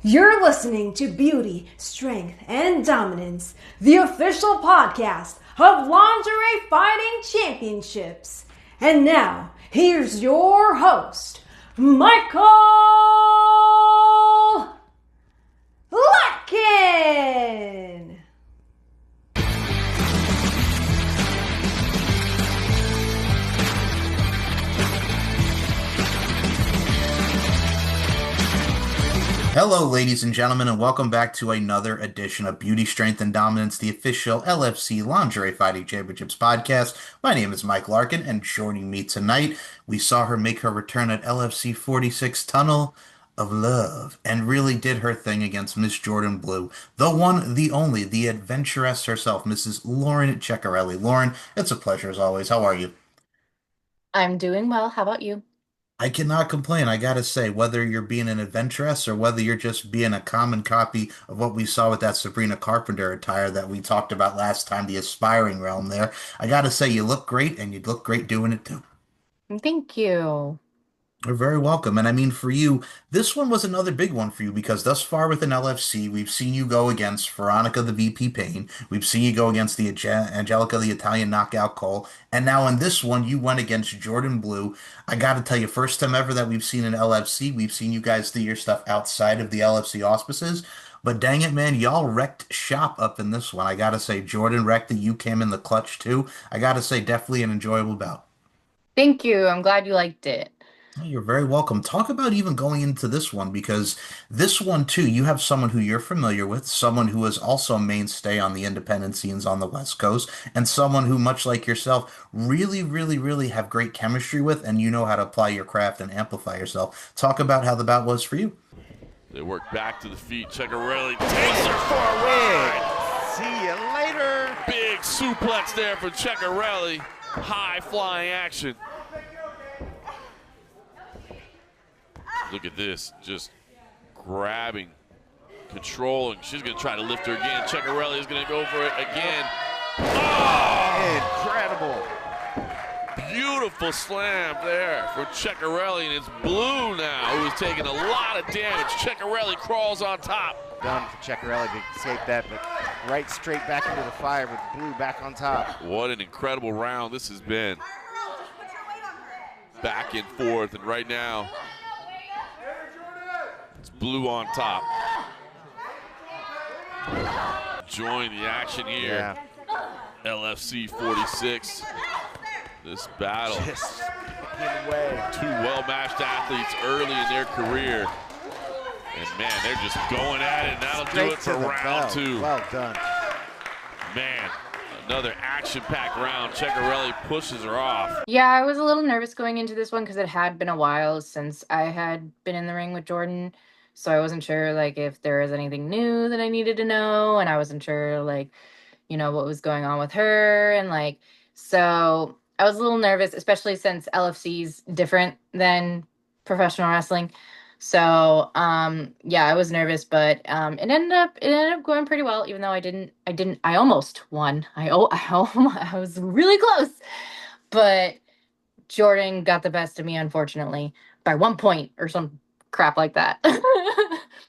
You're listening to Beauty, Strength, and Dominance, the official podcast of Lingerie Fighting Championships. And now, here's your host, Michael Larkin. Hello, ladies and gentlemen, and welcome back to another edition of Beauty, Strength, and Dominance, the official LFC Lingerie Fighting Championships podcast. My name is Mike Larkin, and joining me tonight, we saw her make her return at LFC 46 Tunnel of Love and really did her thing against Miss Jordan Blue, the one, the only, the adventuress herself, Mrs. Lauren Ceccarelli. Lauren, it's a pleasure as always. How are you? I'm doing well. How about you? I cannot complain. I gotta say, whether you're being an adventuress or whether you're just being a common copy of what we saw with that Sabrina Carpenter attire that we talked about last time, the aspiring realm there, I gotta say, you look great and you look great doing it too. Thank you. You're very welcome. And I mean, for you, this one was another big one for you because thus far within LFC, we've seen you go against Veronica the VP Payne. We've seen you go against the Angelica the Italian Knockout Cole. And now in this one, you went against Jordan Blue. I got to tell you, first time ever that we've seen in LFC, we've seen you guys do your stuff outside of the LFC auspices. But dang it, man, y'all wrecked shop up in this one. I got to say, Jordan wrecked it. You came in the clutch too. I got to say, definitely an enjoyable bout. Thank you. I'm glad you liked it. Oh, you're very welcome. Talk about even going into this one because this one too, you have someone who you're familiar with, someone who is also a mainstay on the independent scenes on the West Coast, and someone who, much like yourself, really have great chemistry with, and you know how to apply your craft and amplify yourself. Talk about how the bout was for you. They work back to the feet. Ceccarelli takes her for a ride. See you later. Big suplex there from Ceccarelli. High flying action. Look at this, just grabbing, controlling. She's going to try to lift her again. Ceccarelli is going to go for it again. Oh! Incredible. Beautiful slam there for Ceccarelli, and it's Blue now who is taking a lot of damage. Ceccarelli crawls on top. Done for Ceccarelli to escape that, but right straight back into the fire with Blue back on top. What an incredible round this has been. Back and forth, and right now, it's Blue on top. Join the action here. Yeah. LFC 46. This battle. Just getting away. Two well-matched athletes early in their career. And man, they're just going at it, and that'll do it for round two. Well done. Man, another action-packed round. Ceccarelli pushes her off. Yeah, I was a little nervous going into this one because it had been a while since I had been in the ring with Jordan. So I wasn't sure like if there was anything new that I needed to know, and I wasn't sure like, what was going on with her, and like so I was a little nervous, especially since LFC's different than professional wrestling. So yeah, I was nervous, but it ended up going pretty well, even though I almost won. I was really close, but Jordan got the best of me, unfortunately, by 1 point or some crap like that.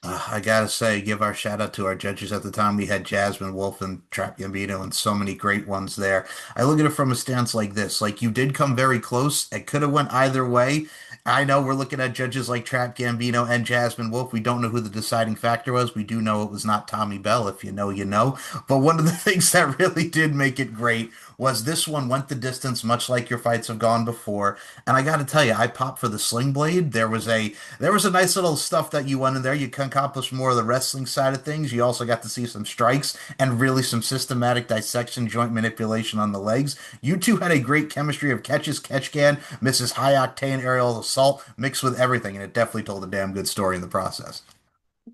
I gotta say, give our shout out to our judges at the time. We had Jasmine Wolf and Trap Gambino and so many great ones there. I look at it from a stance like this. Like you did come very close. It could have went either way. I know we're looking at judges like Trap Gambino and Jasmine Wolf. We don't know who the deciding factor was. We do know it was not Tommy Bell. If you know, you know. But one of the things that really did make it great was this one went the distance, much like your fights have gone before. And I got to tell you, I popped for the sling blade. There was a nice little stuff that you went in there. You can accomplish more of the wrestling side of things. You also got to see some strikes and really some systematic dissection, joint manipulation on the legs. You two had a great chemistry of catches, catch can, misses high octane aerial assault mixed with everything, and it definitely told a damn good story in the process.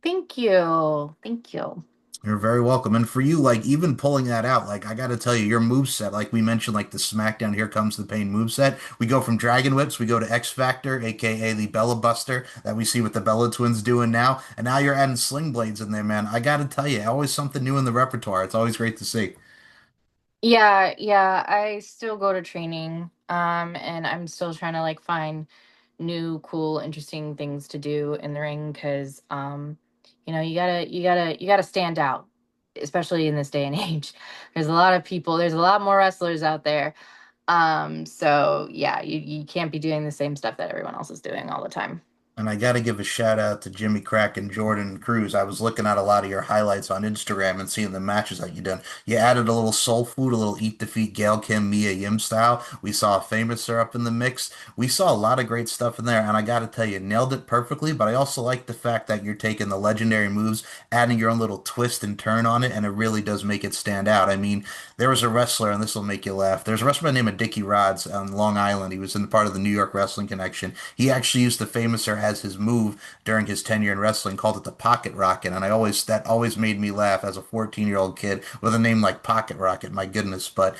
Thank you. Thank you. You're very welcome. And for you, like even pulling that out, like I got to tell you, your move set, like we mentioned, like the SmackDown Here Comes the Pain move set. We go from Dragon Whips, we go to X Factor, aka the Bella Buster that we see what the Bella Twins doing now, and now you're adding Sling Blades in there, man. I got to tell you, always something new in the repertoire. It's always great to see. Yeah, I still go to training, and I'm still trying to like find new, cool, interesting things to do in the ring because, You gotta stand out, especially in this day and age. There's a lot of people, there's a lot more wrestlers out there. So yeah, you can't be doing the same stuff that everyone else is doing all the time. And I got to give a shout out to Jimmy Crack and Jordan Cruz. I was looking at a lot of your highlights on Instagram and seeing the matches that you done. You added a little soul food, a little eat defeat Gail Kim Mia Yim style. We saw a famous up in the mix. We saw a lot of great stuff in there, and I got to tell you, nailed it perfectly. But I also like the fact that you're taking the legendary moves, adding your own little twist and turn on it, and it really does make it stand out. I mean, there was a wrestler, and this will make you laugh. There's a wrestler by the name of Dickie Rods on Long Island. He was in part of the New York Wrestling Connection. He actually used the famouser as his move during his tenure in wrestling, called it the Pocket Rocket, and I always that always made me laugh as a 14-year-old kid with a name like Pocket Rocket. My goodness, but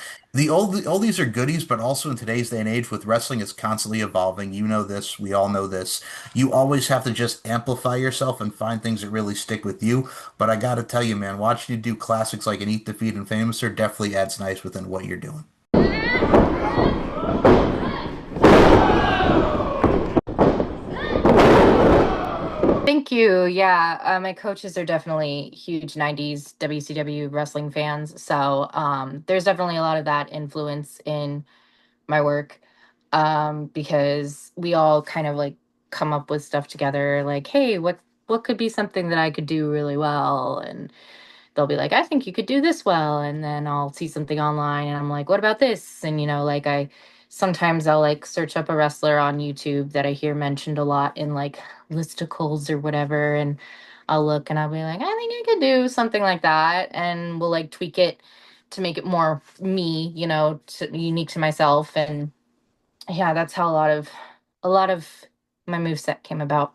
all these are goodies, but also in today's day and age, with wrestling, it's constantly evolving. You know this, we all know this. You always have to just amplify yourself and find things that really stick with you. But I got to tell you, man, watching you do classics like an Eat Defeat and Famouser definitely adds nice within what you're doing. Thank you. Yeah, my coaches are definitely huge 90s WCW wrestling fans. So there's definitely a lot of that influence in my work, because we all kind of like come up with stuff together, like, hey, what could be something that I could do really well? And they'll be like, I think you could do this well. And then I'll see something online and I'm like, what about this? And, like, sometimes I'll like search up a wrestler on YouTube that I hear mentioned a lot in like listicles or whatever. And I'll look and I'll be like, I think I could do something like that. And we'll like tweak it to make it more me, unique to myself. And yeah, that's how a lot of my moveset came about.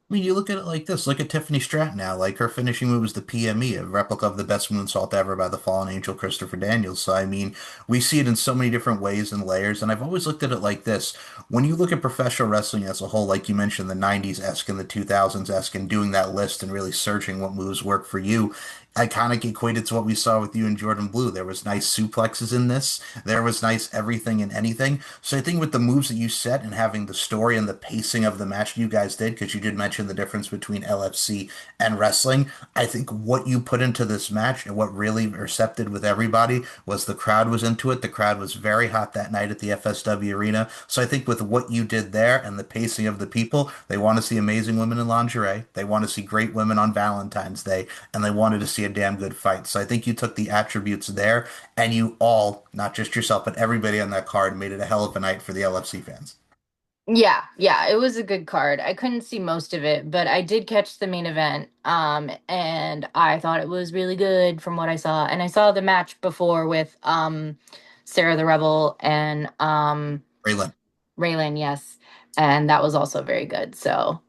I mean, you look at it like this. Look at Tiffany Stratton now. Like, her finishing move was the PME, a replica of the best moonsault ever by the fallen angel Christopher Daniels. So, I mean, we see it in so many different ways and layers. And I've always looked at it like this. When you look at professional wrestling as a whole, like you mentioned, the 90s-esque and the 2000s-esque, and doing that list and really searching what moves work for you, I kind of equated to what we saw with you and Jordan Blue. There was nice suplexes in this. There was nice everything and anything. So I think with the moves that you set and having the story and the pacing of the match you guys did, because you did mention the difference between LFC and wrestling, I think what you put into this match and what really recepted with everybody was the crowd was into it. The crowd was very hot that night at the FSW Arena. So I think with what you did there and the pacing of the people, they want to see amazing women in lingerie. They want to see great women on Valentine's Day, and they wanted to see a damn good fight. So I think you took the attributes there, and you all, not just yourself, but everybody on that card, made it a hell of a night for the LFC fans. Yeah, yeah, it was a good card. I couldn't see most of it, but I did catch the main event. And I thought it was really good from what I saw. And I saw the match before with Sarah the Rebel and Raylan. Raylan, yes. And that was also very good. So,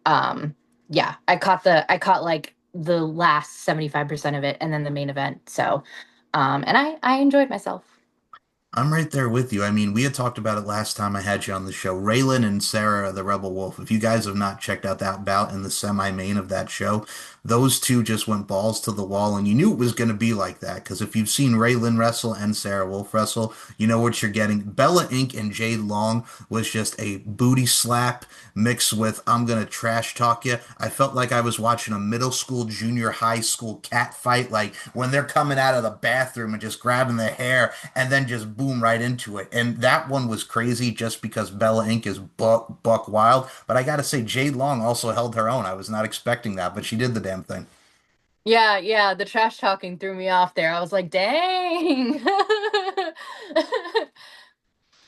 yeah, I caught like the last 75% of it and then the main event. So, and I enjoyed myself. I'm right there with you. I mean, we had talked about it last time I had you on the show. Raylan and Sarah, the Rebel Wolf. If you guys have not checked out that bout in the semi-main of that show, those two just went balls to the wall, and you knew it was going to be like that. Because if you've seen Raylan wrestle and Sarah Wolf wrestle, you know what you're getting. Bella Inc. and Jade Long was just a booty slap mixed with I'm gonna trash talk you. I felt like I was watching a middle school, junior high school cat fight, like when they're coming out of the bathroom and just grabbing their hair and then just boom right into it. And that one was crazy just because Bella Inc. is buck wild. But I gotta say, Jade Long also held her own. I was not expecting that, but she did the damn thing. Yeah, yeah, the trash talking threw me off there. I was like, dang.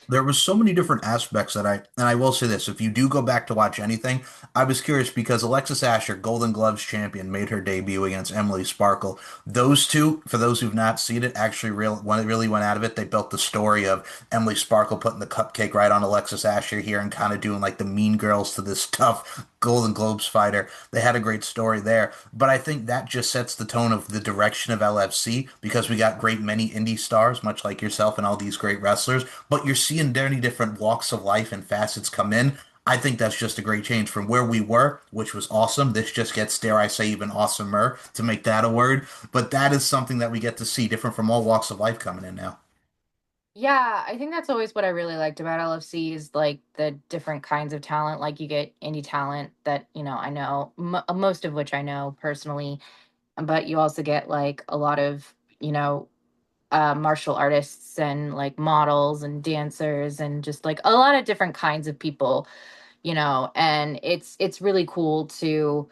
There was so many different aspects that and I will say this, if you do go back to watch anything, I was curious because Alexis Asher, Golden Gloves champion, made her debut against Emily Sparkle. Those two, for those who've not seen it, actually when it really went out of it, they built the story of Emily Sparkle putting the cupcake right on Alexis Asher here and kind of doing like the mean girls to this tough Golden Globes fighter. They had a great story there, but I think that just sets the tone of the direction of LFC because we got great many indie stars, much like yourself and all these great wrestlers, but you're seeing many different walks of life and facets come in. I think that's just a great change from where we were, which was awesome. This just gets, dare I say, even awesomer to make that a word. But that is something that we get to see different from all walks of life coming in now. Yeah, I think that's always what I really liked about LFC is like the different kinds of talent. Like you get indie talent that, I know, most of which I know personally, but you also get like a lot of, martial artists and like models and dancers and just like a lot of different kinds of people, and it's really cool to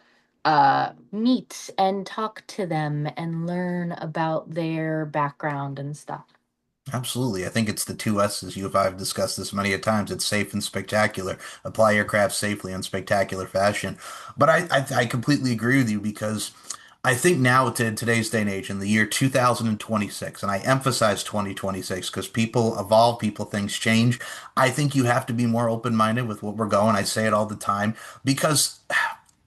meet and talk to them and learn about their background and stuff. Absolutely. I think it's the two S's. You and I have discussed this many a times. It's safe and spectacular. Apply your craft safely in spectacular fashion. But I completely agree with you because I think now to today's day and age, in the year 2026, and I emphasize 2026 because people evolve, things change. I think you have to be more open-minded with what we're going. I say it all the time because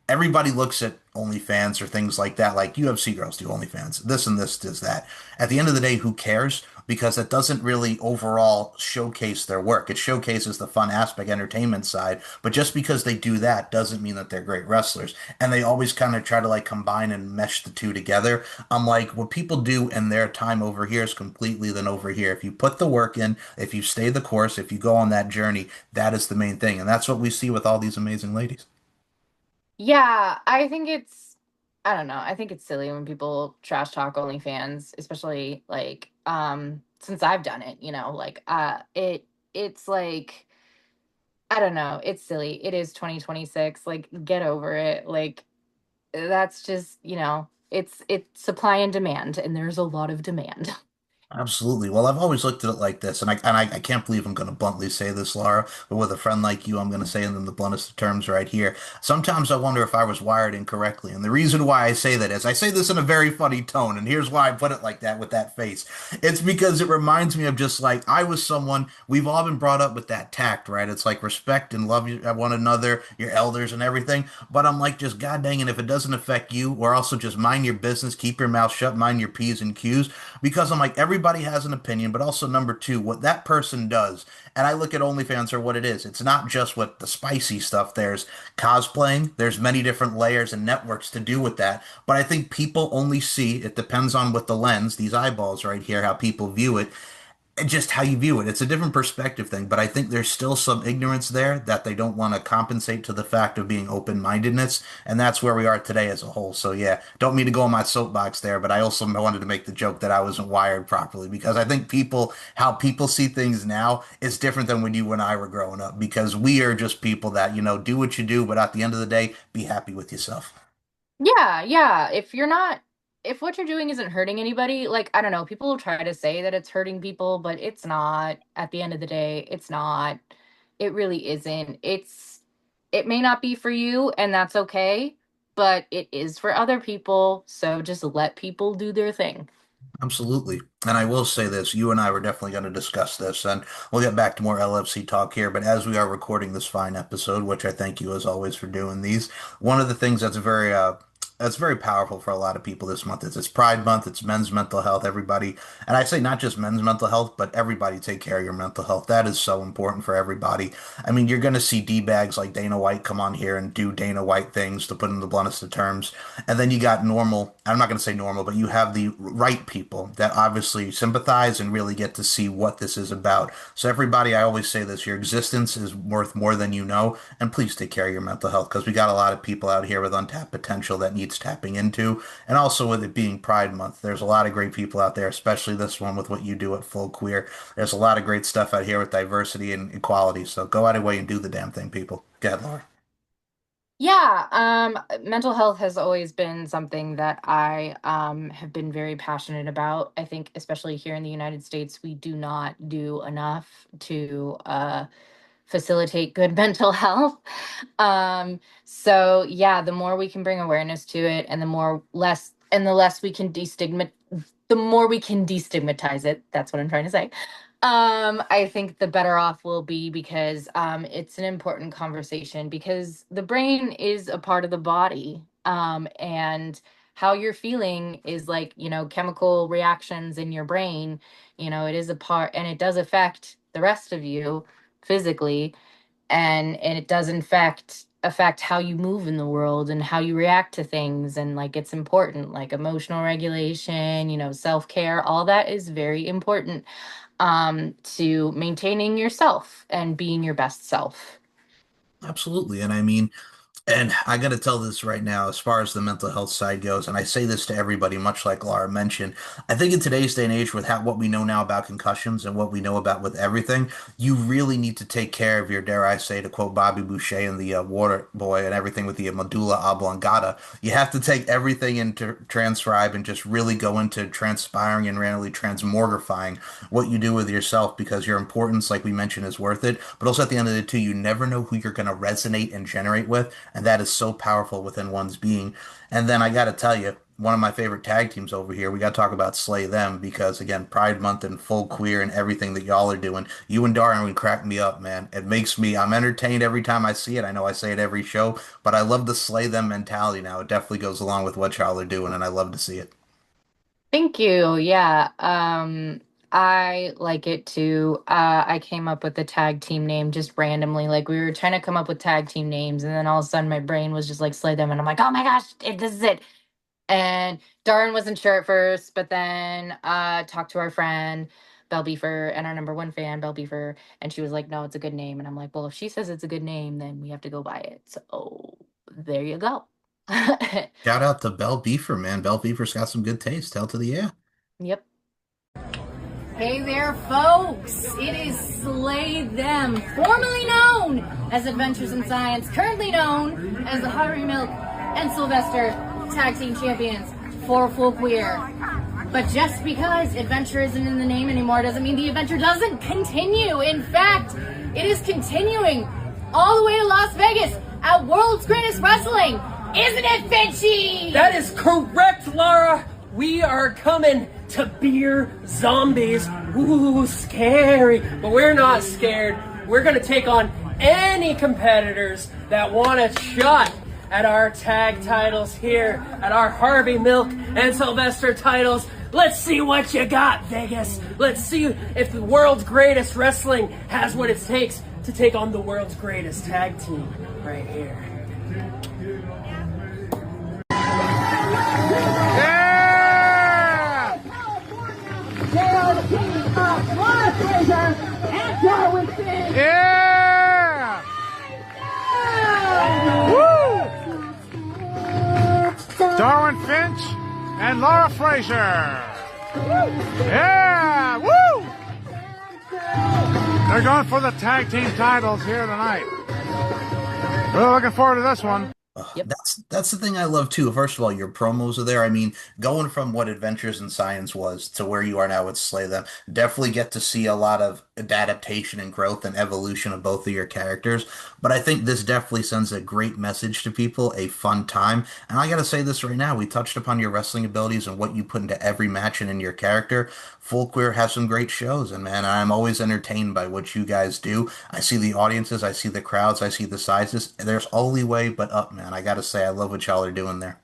everybody looks at OnlyFans or things like that. Like UFC girls do OnlyFans. This and this does that. At the end of the day, who cares? Because it doesn't really overall showcase their work. It showcases the fun aspect, entertainment side. But just because they do that doesn't mean that they're great wrestlers. And they always kind of try to like combine and mesh the two together. I'm like, what people do in their time over here is completely than over here. If you put the work in, if you stay the course, if you go on that journey, that is the main thing. And that's what we see with all these amazing ladies. Yeah, I don't know. I think it's silly when people trash talk OnlyFans, especially like since I've done it, like it's like I don't know, it's silly. It is 2026. Like get over it. Like that's just, it's supply and demand and there's a lot of demand. Absolutely. Well, I've always looked at it like this, and I can't believe I'm going to bluntly say this, Laura, but with a friend like you, I'm going to say it in the bluntest of terms right here. Sometimes I wonder if I was wired incorrectly, and the reason why I say that is I say this in a very funny tone, and here's why I put it like that with that face. It's because it reminds me of just like I was someone, we've all been brought up with that tact, right? It's like respect and love one another, your elders and everything. But I'm like, just God dang it, if it doesn't affect you, or also just mind your business, keep your mouth shut, mind your P's and Q's because I'm like everybody has an opinion, but also number two, what that person does. And I look at OnlyFans for what it is. It's not just what the spicy stuff. There's cosplaying. There's many different layers and networks to do with that. But I think people only see. It depends on what the lens, these eyeballs right here, how people view it just how you view it. It's a different perspective thing, but I think there's still some ignorance there that they don't want to compensate to the fact of being open-mindedness, and that's where we are today as a whole. So yeah, don't mean to go on my soapbox there, but I also wanted to make the joke that I wasn't wired properly because I think how people see things now is different than when you and I were growing up because we are just people that, do what you do, but at the end of the day, be happy with yourself. Yeah, yeah. If what you're doing isn't hurting anybody, like, I don't know, people will try to say that it's hurting people, but it's not. At the end of the day, it's not. It really isn't. It may not be for you, and that's okay, but it is for other people. So just let people do their thing. Absolutely. And I will say this, you and I were definitely going to discuss this, and we'll get back to more LFC talk here. But as we are recording this fine episode, which I thank you as always for doing these, one of the things that's very powerful for a lot of people this month is it's Pride Month, it's men's mental health, everybody. And I say not just men's mental health, but everybody take care of your mental health. That is so important for everybody. I mean, you're going to see D-bags like Dana White come on here and do Dana White things to put in the bluntest of terms. And then you got normal, I'm not going to say normal, but you have the right people that obviously sympathize and really get to see what this is about. So everybody, I always say this, your existence is worth more than you know, and please take care of your mental health because we got a lot of people out here with untapped potential that needs tapping into. And also with it being Pride Month, there's a lot of great people out there, especially this one with what you do at Full Queer. There's a lot of great stuff out here with diversity and equality. So go out of your way and do the damn thing, people. Go ahead, Laura. Yeah, mental health has always been something that I have been very passionate about. I think, especially here in the United States, we do not do enough to facilitate good mental health. So yeah, the more we can bring awareness to it, and the less we can the more we can destigmatize it. That's what I'm trying to say. I think the better off we'll be because it's an important conversation because the brain is a part of the body. And how you're feeling is like, chemical reactions in your brain, it is a part and it does affect the rest of you physically, and it does affect how you move in the world and how you react to things, and like it's important, like emotional regulation, self-care, all that is very important. to maintaining yourself and being your best self. Absolutely. And I mean, and I got to tell this right now, as far as the mental health side goes, and I say this to everybody, much like Laura mentioned, I think in today's day and age, with what we know now about concussions and what we know about with everything, you really need to take care of your, dare I say, to quote Bobby Boucher and the Water Boy and everything with the medulla oblongata. You have to take everything into transcribe and just really go into transpiring and really transmogrifying what you do with yourself because your importance, like we mentioned, is worth it. But also at the end of the day, too, you never know who you're going to resonate and generate with, and that is so powerful within one's being. And then I got to tell you, one of my favorite tag teams over here, we got to talk about Slay Them because, again, Pride Month and full queer and everything that y'all are doing. You and Darwin crack me up, man. It makes me, I'm entertained every time I see it. I know I say it every show, but I love the Slay Them mentality now. It definitely goes along with what y'all are doing, and I love to see it. Thank you. Yeah. I like it too. I came up with the tag team name just randomly. Like we were trying to come up with tag team names, and then all of a sudden my brain was just like Slay Them, and I'm like, oh my gosh, this is it. And Darren wasn't sure at first, but then talked to our friend Belle Beefer and our number one fan, Belle Beefer, and she was like, no, it's a good name. And I'm like, well, if she says it's a good name, then we have to go by it. So there you go. Shout out to Belle Beefer, man. Belle Beefer's got some good taste. Tell to the yeah. Yep. Hey there, folks! It is Slay Them, formerly known as Adventures in Science, currently known as the Harvey Milk and Sylvester Tag Team Champions for Full Queer. But just because adventure isn't in the name anymore doesn't mean the adventure doesn't continue. In fact, it is continuing all the way to Las Vegas at World's Greatest Wrestling. Isn't it, Finchy? That is correct, Lara. We are coming to beer zombies. Ooh, scary. But we're not scared. We're going to take on any competitors that want a shot at our tag titles here, at our Harvey Milk and Sylvester titles. Let's see what you got, Vegas. Let's see if the world's greatest wrestling has what it takes to take on the world's greatest tag team right here. Lara Frazier and Darwin Finch. Yeah! Woo! Darwin Finch and Lara Frazier. Yeah! Woo! They're going for the tag team titles here tonight. Really looking forward to this one. Yep. That's the thing I love too. First of all, your promos are there. I mean, going from what Adventures in Science was to where you are now with Slay Them, definitely get to see a lot of adaptation and growth and evolution of both of your characters. But I think this definitely sends a great message to people, a fun time. And I gotta say this right now, we touched upon your wrestling abilities and what you put into every match and in your character. Full Queer has some great shows, and man, I'm always entertained by what you guys do. I see the audiences, I see the crowds, I see the sizes. There's only way but up, man. I gotta say, I love what y'all are doing there.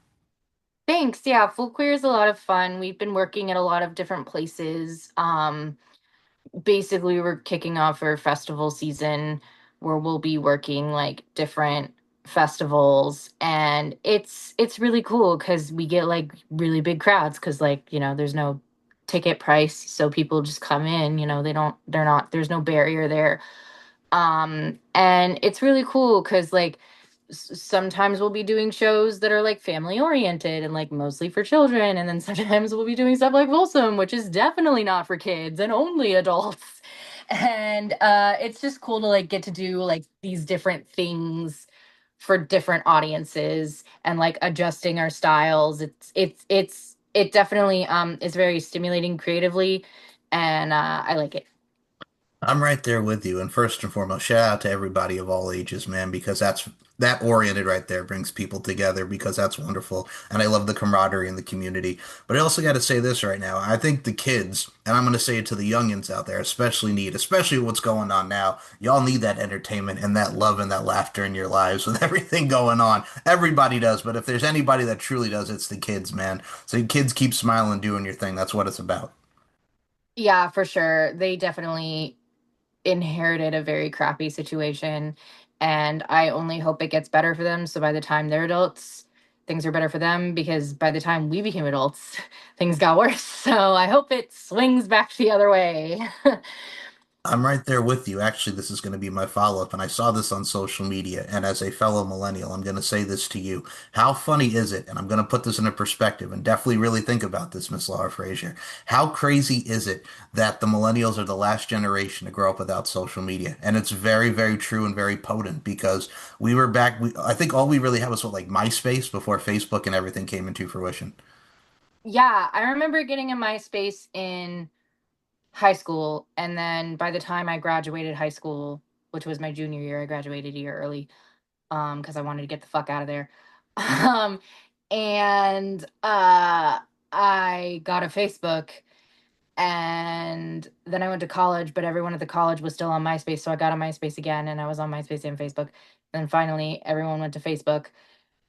Thanks. Yeah, Full Queer is a lot of fun. We've been working at a lot of different places. Basically we're kicking off our festival season where we'll be working like different festivals, and it's really cool because we get like really big crowds because like there's no ticket price, so people just come in. There's no barrier there. And it's really cool because like sometimes we'll be doing shows that are like family oriented and like mostly for children, and then sometimes we'll be doing stuff like Wholesome, which is definitely not for kids and only adults. And it's just cool to like get to do like these different things for different audiences and like adjusting our styles. It definitely is very stimulating creatively, and I like it. I'm right there with you. And first and foremost, shout out to everybody of all ages, man, because that oriented right there brings people together because that's wonderful. And I love the camaraderie in the community. But I also got to say this right now. I think the kids, and I'm going to say it to the youngins out there, especially what's going on now. Y'all need that entertainment and that love and that laughter in your lives with everything going on. Everybody does, but if there's anybody that truly does, it's the kids, man. So kids, keep smiling, doing your thing. That's what it's about. Yeah, for sure. They definitely inherited a very crappy situation, and I only hope it gets better for them, so by the time they're adults things are better for them because by the time we became adults, things got worse. So I hope it swings back the other way. I'm right there with you. Actually, this is going to be my follow-up, and I saw this on social media. And as a fellow millennial, I'm going to say this to you. How funny is it? And I'm going to put this into perspective and definitely really think about this, Miss Lara Frazier. How crazy is it that the millennials are the last generation to grow up without social media? And it's very, very true and very potent because we were back. I think all we really had was what, like MySpace before Facebook and everything came into fruition. Yeah, I remember getting a MySpace in high school, and then by the time I graduated high school, which was my junior year, I graduated a year early, because I wanted to get the fuck out of there. Um, and I got a Facebook, and then I went to college, but everyone at the college was still on MySpace, so I got on MySpace again, and I was on MySpace and Facebook. Then finally, everyone went to Facebook,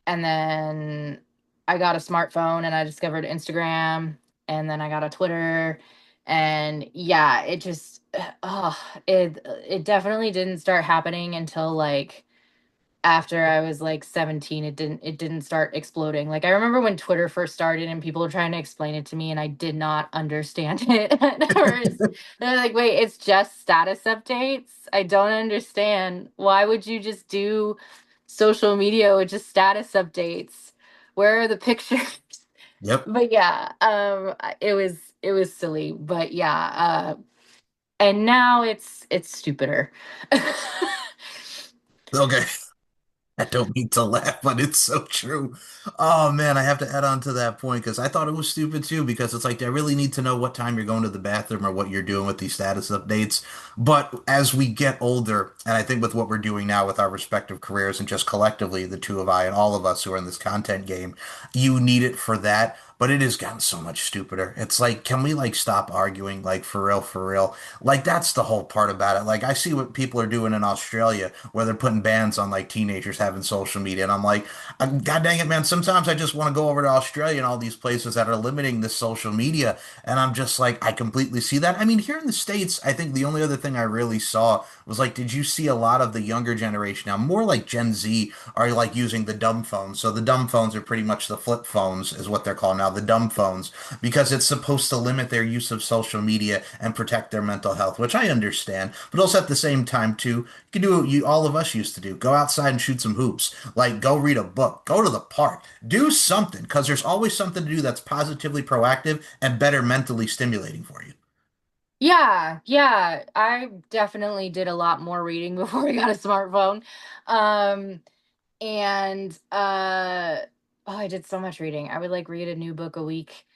and then I got a smartphone, and I discovered Instagram, and then I got a Twitter, and yeah, it just, oh, it definitely didn't start happening until like after I was like 17. It didn't start exploding. Like I remember when Twitter first started and people were trying to explain it to me and I did not understand it at first. They're like, "Wait, it's just status updates? I don't understand. Why would you just do social media with just status updates? Where are the pictures?" Yep. But yeah, it was silly, but yeah, and now it's stupider. Okay. I don't mean to laugh, but it's so true. Oh man, I have to add on to that point because I thought it was stupid too. Because it's like, I really need to know what time you're going to the bathroom or what you're doing with these status updates. But as we get older, and I think with what we're doing now with our respective careers and just collectively, the two of I and all of us who are in this content game, you need it for that. But it has gotten so much stupider. It's like, can we like stop arguing? Like for real, for real. Like that's the whole part about it. Like I see what people are doing in Australia where they're putting bans on like teenagers having social media, and I'm like, God dang it, man. Sometimes I just want to go over to Australia and all these places that are limiting this social media, and I'm just like, I completely see that. I mean, here in the States, I think the only other thing I really saw was like, did you see a lot of the younger generation now, more like Gen Z, are like using the dumb phones? So the dumb phones are pretty much the flip phones, is what they're called now, the dumb phones, because it's supposed to limit their use of social media and protect their mental health, which I understand. But also at the same time, too, you can do what you all of us used to do: go outside and shoot some hoops, like go read a book, go to the park, do something, because there's always something to do that's positively proactive and better mentally stimulating for you. Yeah, yeah. I definitely did a lot more reading before I got a smartphone. Um, and oh, I did so much reading. I would like read a new book a week.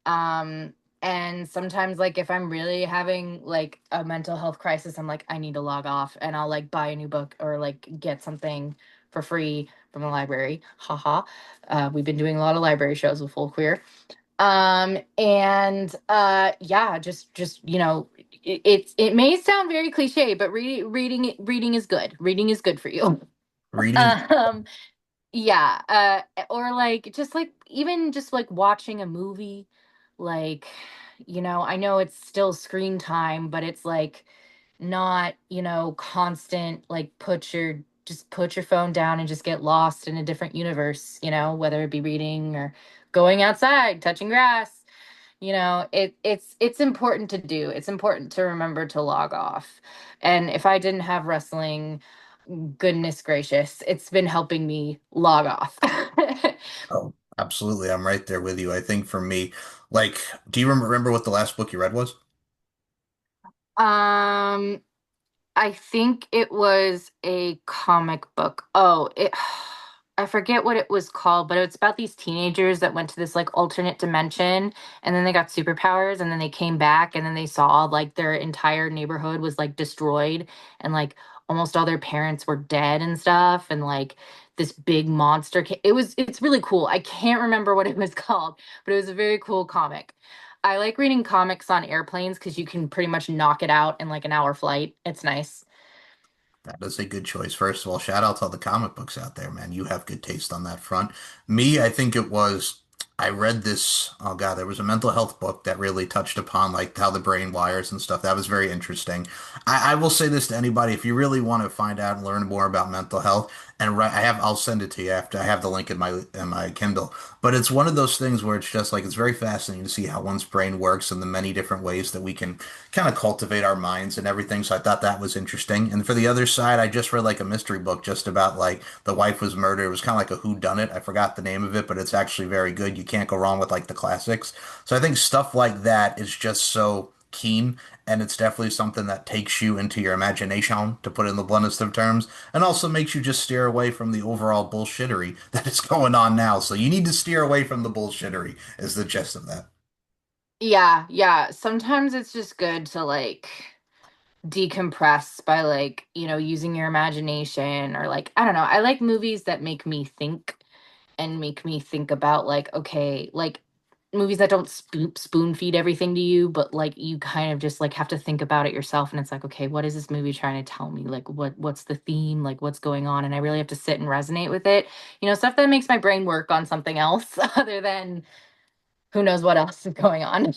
Um, and sometimes like if I'm really having like a mental health crisis, I'm like, I need to log off and I'll like buy a new book or like get something for free from the library. Haha. We've been doing a lot of library shows with Full Queer. And yeah, just it may sound very cliche, but reading is good. Reading is good for you. Reading. um yeah, or like just like even just like watching a movie, like, I know it's still screen time, but it's like not, constant, like put your phone down and just get lost in a different universe, whether it be reading or going outside, touching grass. It's important to do. It's important to remember to log off. And if I didn't have wrestling, goodness gracious, it's been helping me log off. Oh, absolutely. I'm right there with you. I think for me, like, do you remember what the last book you read was? um I think it was a comic book. Oh, I forget what it was called, but it's about these teenagers that went to this like alternate dimension and then they got superpowers and then they came back and then they saw like their entire neighborhood was like destroyed and like almost all their parents were dead and stuff and like this big monster it's really cool. I can't remember what it was called, but it was a very cool comic. I like reading comics on airplanes because you can pretty much knock it out in like an hour flight. It's nice. That is a good choice. First of all, shout out to all the comic books out there, man. You have good taste on that front. Me, I think it was, I read this, oh God, there was a mental health book that really touched upon like how the brain wires and stuff. That was very interesting. I will say this to anybody, if you really want to find out and learn more about mental health, And I'll send it to you after I have the link in my Kindle. But it's one of those things where it's just like it's very fascinating to see how one's brain works and the many different ways that we can kind of cultivate our minds and everything. So I thought that was interesting. And for the other side, I just read like a mystery book just about like the wife was murdered. It was kind of like a who done it. I forgot the name of it, but it's actually very good. You can't go wrong with like the classics. So I think stuff like that is just so keen, and it's definitely something that takes you into your imagination, to put it in the bluntest of terms, and also makes you just steer away from the overall bullshittery that is going on now. So you need to steer away from the bullshittery, is the gist of that. Yeah, yeah. Sometimes it's just good to like decompress by like, using your imagination or like, I don't know. I like movies that make me think and make me think about like, okay, like movies that don't spoon feed everything to you, but like you kind of just like have to think about it yourself. And it's like, okay, what is this movie trying to tell me? Like what's the theme? Like what's going on? And I really have to sit and resonate with it. Stuff that makes my brain work on something else other than who knows what else is going on.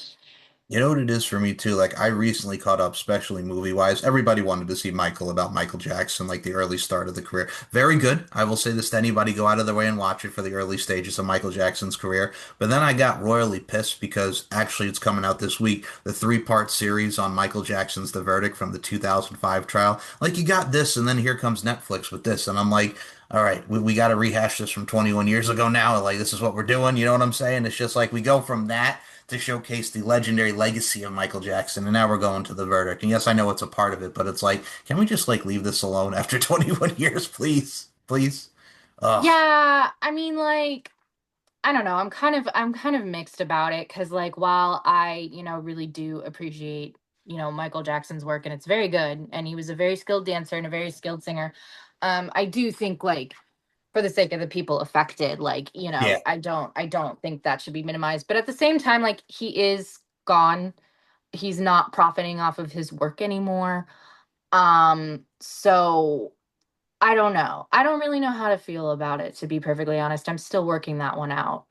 You know what it is for me too? Like I recently caught up, especially movie wise. Everybody wanted to see about Michael Jackson, like the early start of the career. Very good. I will say this to anybody, go out of their way and watch it for the early stages of Michael Jackson's career. But then I got royally pissed because actually it's coming out this week, the three-part series on Michael Jackson's The Verdict from the 2005 trial. Like you got this, and then here comes Netflix with this, and I'm like, all right, we got to rehash this from 21 years ago now. Like this is what we're doing. You know what I'm saying? It's just like we go from that to showcase the legendary legacy of Michael Jackson, and now we're going to The Verdict. And yes, I know it's a part of it, but it's like, can we just like leave this alone after 21 years, please? Please? Ugh. Yeah, I mean like I don't know. I'm kind of mixed about it because like while I, really do appreciate, Michael Jackson's work and it's very good and he was a very skilled dancer and a very skilled singer, I do think like for the sake of the people affected, like, Yeah. I don't think that should be minimized. But at the same time, like he is gone. He's not profiting off of his work anymore. So I don't know. I don't really know how to feel about it, to be perfectly honest. I'm still working that one out.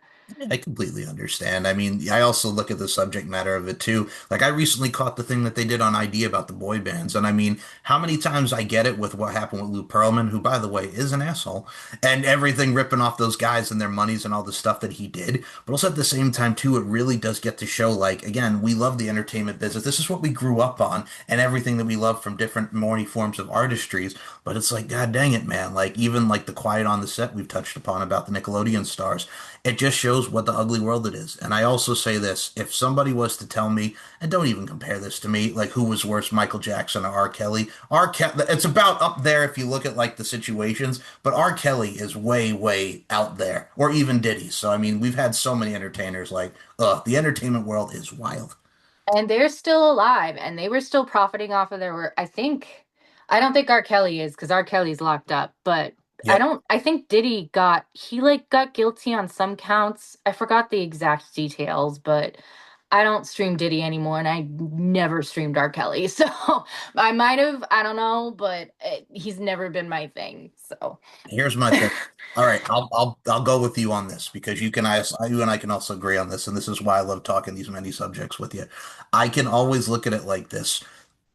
I completely understand. I mean, I also look at the subject matter of it too. Like, I recently caught the thing that they did on ID about the boy bands. And I mean, how many times I get it with what happened with Lou Pearlman, who, by the way, is an asshole, and everything ripping off those guys and their monies and all the stuff that he did. But also at the same time, too, it really does get to show, like, again, we love the entertainment business. This is what we grew up on and everything that we love from different many forms of artistries. But it's like, God dang it, man. Like, even like the quiet on the set we've touched upon about the Nickelodeon stars, it just shows what the ugly world it is. And I also say this, if somebody was to tell me, and don't even compare this to me, like who was worse, Michael Jackson or R. Kelly? R. Kelly, it's about up there if you look at like the situations, but R. Kelly is way, way out there, or even Diddy. So, I mean, we've had so many entertainers like, the entertainment world is wild. And they're still alive and they were still profiting off of their work. I don't think R. Kelly is because R. Kelly's locked up, but Yep. I think Diddy got guilty on some counts. I forgot the exact details, but I don't stream Diddy anymore and I never streamed R. Kelly. So I might have, I don't know, but he's never been my thing. So Here's my thing. All right, I'll go with you on this because you and I can also agree on this, and this is why I love talking these many subjects with you. I can always look at it like this.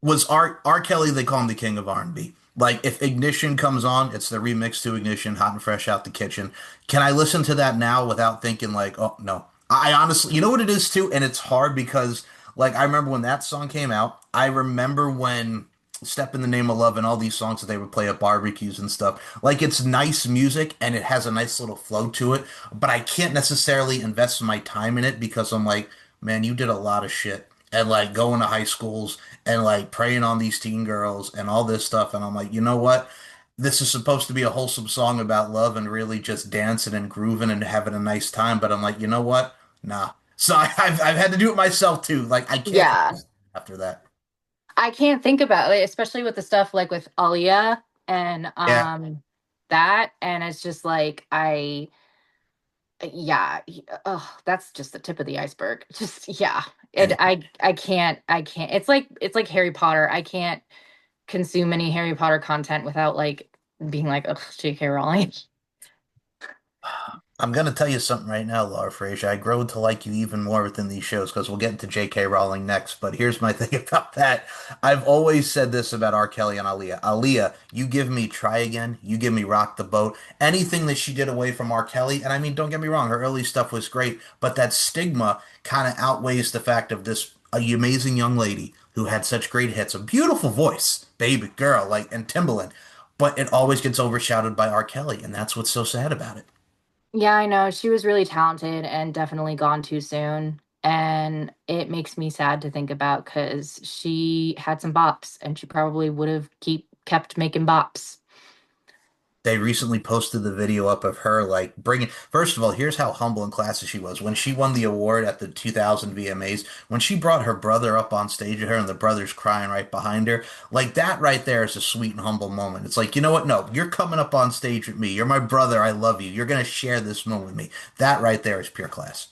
Was R. Kelly, they call him the king of R&B. Like if Ignition comes on, it's the remix to Ignition, hot and fresh out the kitchen. Can I listen to that now without thinking like, oh no? I honestly, you know what it is too, and it's hard because like I remember when that song came out. I remember when Step in the Name of Love and all these songs that they would play at barbecues and stuff. Like it's nice music and it has a nice little flow to it, but I can't necessarily invest my time in it because I'm like, man, you did a lot of shit. And like going to high schools and like preying on these teen girls and all this stuff. And I'm like, you know what? This is supposed to be a wholesome song about love and really just dancing and grooving and having a nice time. But I'm like, you know what? Nah. So I've had to do it myself too. Like I can't yeah, after that. I can't think about it, especially with the stuff like with Alia and Yeah. that. And it's just like, yeah, oh, that's just the tip of the iceberg. Just, yeah. And I can't. It's like Harry Potter. I can't consume any Harry Potter content without like being like, ugh, J.K. Rowling. I'm going to tell you something right now, Lara Frazier. I grow to like you even more within these shows because we'll get into J.K. Rowling next. But here's my thing about that. I've always said this about R. Kelly and Aaliyah. Aaliyah, you give me Try Again, you give me Rock the Boat, anything that she did away from R. Kelly. And I mean, don't get me wrong, her early stuff was great, but that stigma kind of outweighs the fact of this amazing young lady who had such great hits, a beautiful voice, baby girl, like, and Timbaland. But it always gets overshadowed by R. Kelly, and that's what's so sad about it. Yeah, I know. She was really talented and definitely gone too soon. And it makes me sad to think about because she had some bops and she probably would have kept making bops. They recently posted the video up of her like bringing. First of all, here's how humble and classy she was when she won the award at the 2000 VMAs. When she brought her brother up on stage with her, and the brother's crying right behind her, like that right there is a sweet and humble moment. It's like, you know what? No, you're coming up on stage with me. You're my brother. I love you. You're gonna share this moment with me. That right there is pure class.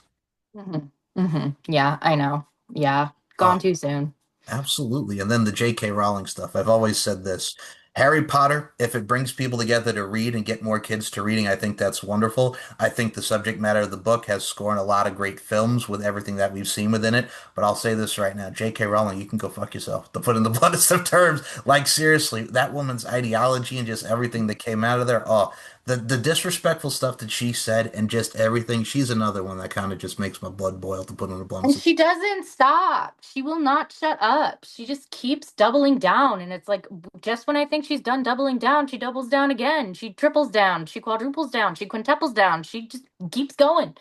Yeah, I know. Yeah, gone Oh, too soon. absolutely. And then the J.K. Rowling stuff. I've always said this. Harry Potter, if it brings people together to read and get more kids to reading, I think that's wonderful. I think the subject matter of the book has scored a lot of great films with everything that we've seen within it. But I'll say this right now, J.K. Rowling, you can go fuck yourself. To put in the bluntest of terms, like seriously, that woman's ideology and just everything that came out of there. Oh, the disrespectful stuff that she said and just everything. She's another one that kind of just makes my blood boil to put in the And bluntest. she doesn't stop. She will not shut up. She just keeps doubling down. And it's like, just when I think she's done doubling down, she doubles down again. She triples down. She quadruples down. She quintuples down. She just keeps going.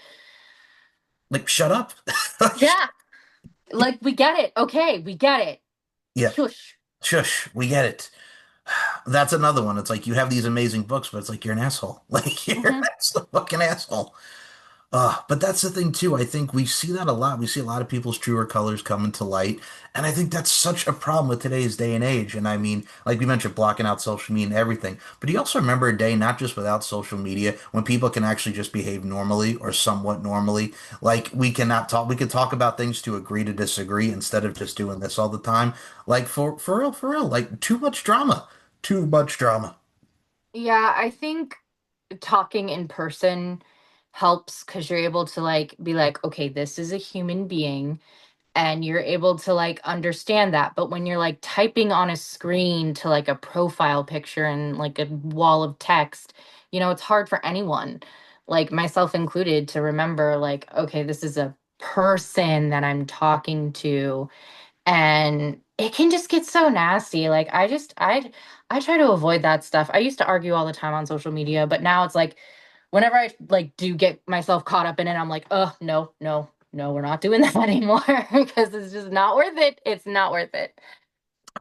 Like, shut up. Yeah. Like, we get it. Okay, we get it. Yeah. Shush. Shush, we get it. That's another one. It's like you have these amazing books, but it's like you're an asshole. Like you're Hmm. a fucking asshole. But that's the thing too. I think we see that a lot. We see a lot of people's truer colors coming to light. And I think that's such a problem with today's day and age. And I mean, like we mentioned, blocking out social media and everything. But you also remember a day not just without social media, when people can actually just behave normally or somewhat normally. Like we can talk about things to agree to disagree instead of just doing this all the time. Like for real, like too much drama. Too much drama. Yeah, I think talking in person helps because you're able to like be like, okay, this is a human being and you're able to like understand that. But when you're like typing on a screen to like a profile picture and like a wall of text, it's hard for anyone, like myself included, to remember like, okay, this is a person that I'm talking to, and it can just get so nasty. Like I try to avoid that stuff. I used to argue all the time on social media, but now it's like whenever I like do get myself caught up in it, I'm like, oh no, no, no, we're not doing that anymore because it's just not worth it. It's not worth it.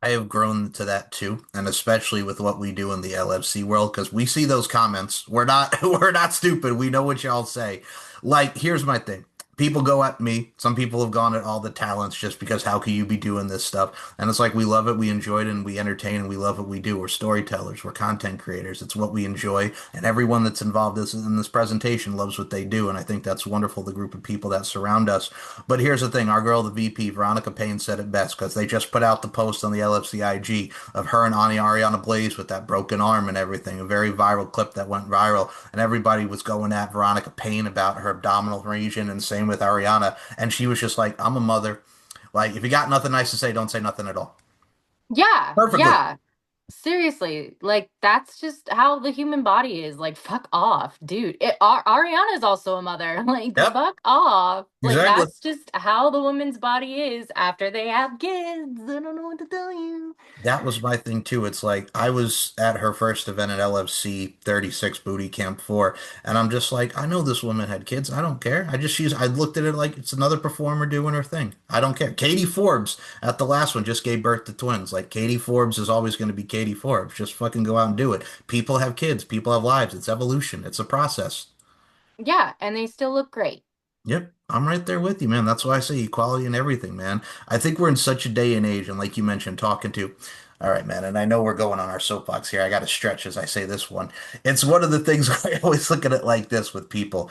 I have grown to that too, and especially with what we do in the LFC world, because we see those comments. We're not we're not stupid. We know what y'all say. Like, here's my thing. People go at me. Some people have gone at all the talents just because how can you be doing this stuff? And it's like we love it, we enjoy it, and we entertain and we love what we do. We're storytellers, we're content creators. It's what we enjoy, and everyone that's involved in this presentation loves what they do. And I think that's wonderful, the group of people that surround us. But here's the thing, our girl, the VP, Veronica Payne, said it best because they just put out the post on the LFC IG of her and Ariana Blaze with that broken arm and everything, a very viral clip that went viral, and everybody was going at Veronica Payne about her abdominal region, and same with Ariana, and she was just like, "I'm a mother. Like, if you got nothing nice to say, don't say nothing at all." Yeah, Perfectly. yeah. Seriously, like that's just how the human body is. Like, fuck off, dude. Ariana's also a mother. Like, Yep, fuck off. Like, exactly. that's just how the woman's body is after they have kids. I don't know what to tell you. That was my thing too. It's like I was at her first event at LFC 36 Booty Camp 4, and I'm just like, I know this woman had kids. I don't care. I looked at it like it's another performer doing her thing. I don't care. Katie Forbes at the last one just gave birth to twins. Like Katie Forbes is always going to be Katie Forbes. Just fucking go out and do it. People have kids. People have lives. It's evolution. It's a process. Yeah, and they still look great. Yep, I'm right there with you, man. That's why I say equality in everything, man. I think we're in such a day and age, and like you mentioned, talking to, all right, man, and I know we're going on our soapbox here. I got to stretch as I say this one. It's one of the things where I always look at it like this with people.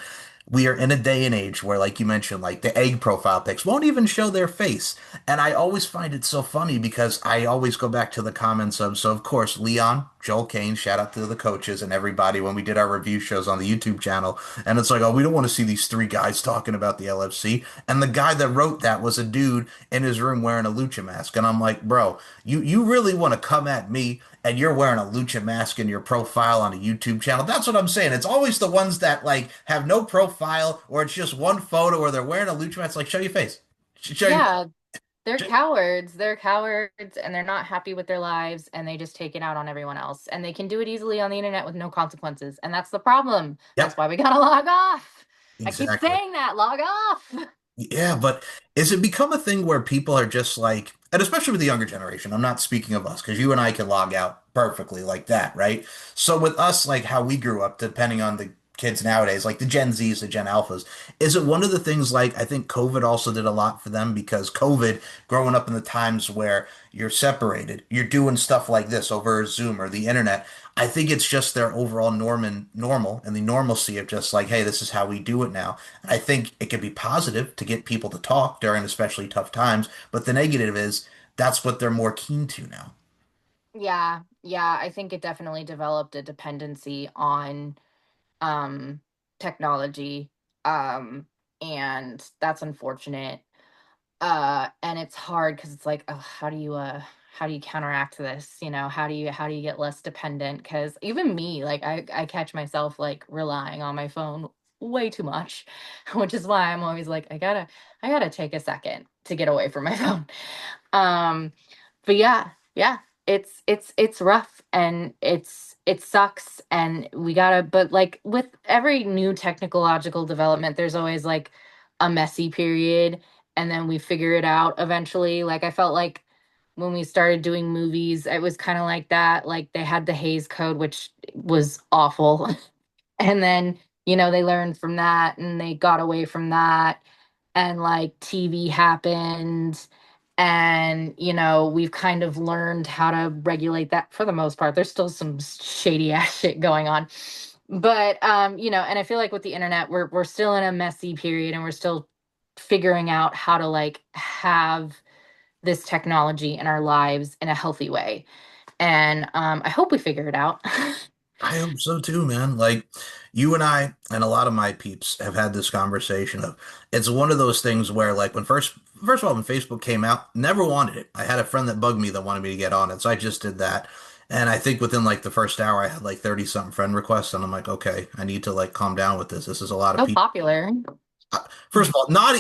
We are in a day and age where, like you mentioned, like the egg profile pics won't even show their face. And I always find it so funny because I always go back to the comments of, so of course, Leon Joel Kane, shout out to the coaches and everybody when we did our review shows on the YouTube channel. And it's like, oh, we don't want to see these three guys talking about the LFC. And the guy that wrote that was a dude in his room wearing a lucha mask. And I'm like, bro, you really want to come at me and you're wearing a lucha mask in your profile on a YouTube channel? That's what I'm saying. It's always the ones that like have no profile or it's just one photo or they're wearing a lucha mask. Like, show your face. Show your Yeah, they're cowards. They're cowards and they're not happy with their lives and they just take it out on everyone else. And they can do it easily on the internet with no consequences. And that's the problem. That's Yep, why we gotta log off. I keep exactly. saying that, log off. Yeah, but is it become a thing where people are just like, and especially with the younger generation, I'm not speaking of us, because you and I can log out perfectly like that, right? So with us, like how we grew up, depending on the kids nowadays, like the Gen Zs, the Gen Alphas, is it one of the things like I think COVID also did a lot for them because COVID, growing up in the times where you're separated, you're doing stuff like this over Zoom or the internet. I think it's just their overall normal and the normalcy of just like, hey, this is how we do it now. I think it can be positive to get people to talk during especially tough times, but the negative is that's what they're more keen to now. Yeah, yeah, I think it definitely developed a dependency on um technology. Um and that's unfortunate. And it's hard because it's like, oh, how do you counteract this? How do you get less dependent? Because even me, like I catch myself like relying on my phone way too much, which is why I'm always like, I gotta take a second to get away from my phone. Um, but yeah, yeah, it's rough and it sucks and we gotta, but like with every new technological development, there's always like a messy period and then we figure it out eventually. Like I felt like when we started doing movies, it was kind of like that. Like they had the Hays Code, which was awful. And then, they learned from that and they got away from that. And like TV happened. And, we've kind of learned how to regulate that for the most part. There's still some shady ass shit going on. But and I feel like with the internet, we're still in a messy period and we're still figuring out how to like have this technology in our lives in a healthy way. And I hope we figure it out. I hope so too, man. Like you and I and a lot of my peeps have had this conversation of it's one of those things where like when first of all when Facebook came out, never wanted it. I had a friend that bugged me that wanted me to get on it, so I just did that. And I think within like the first hour I had like 30 something friend requests and I'm like, okay, I need to like calm down with this. This is a lot of So people. popular. First of all, not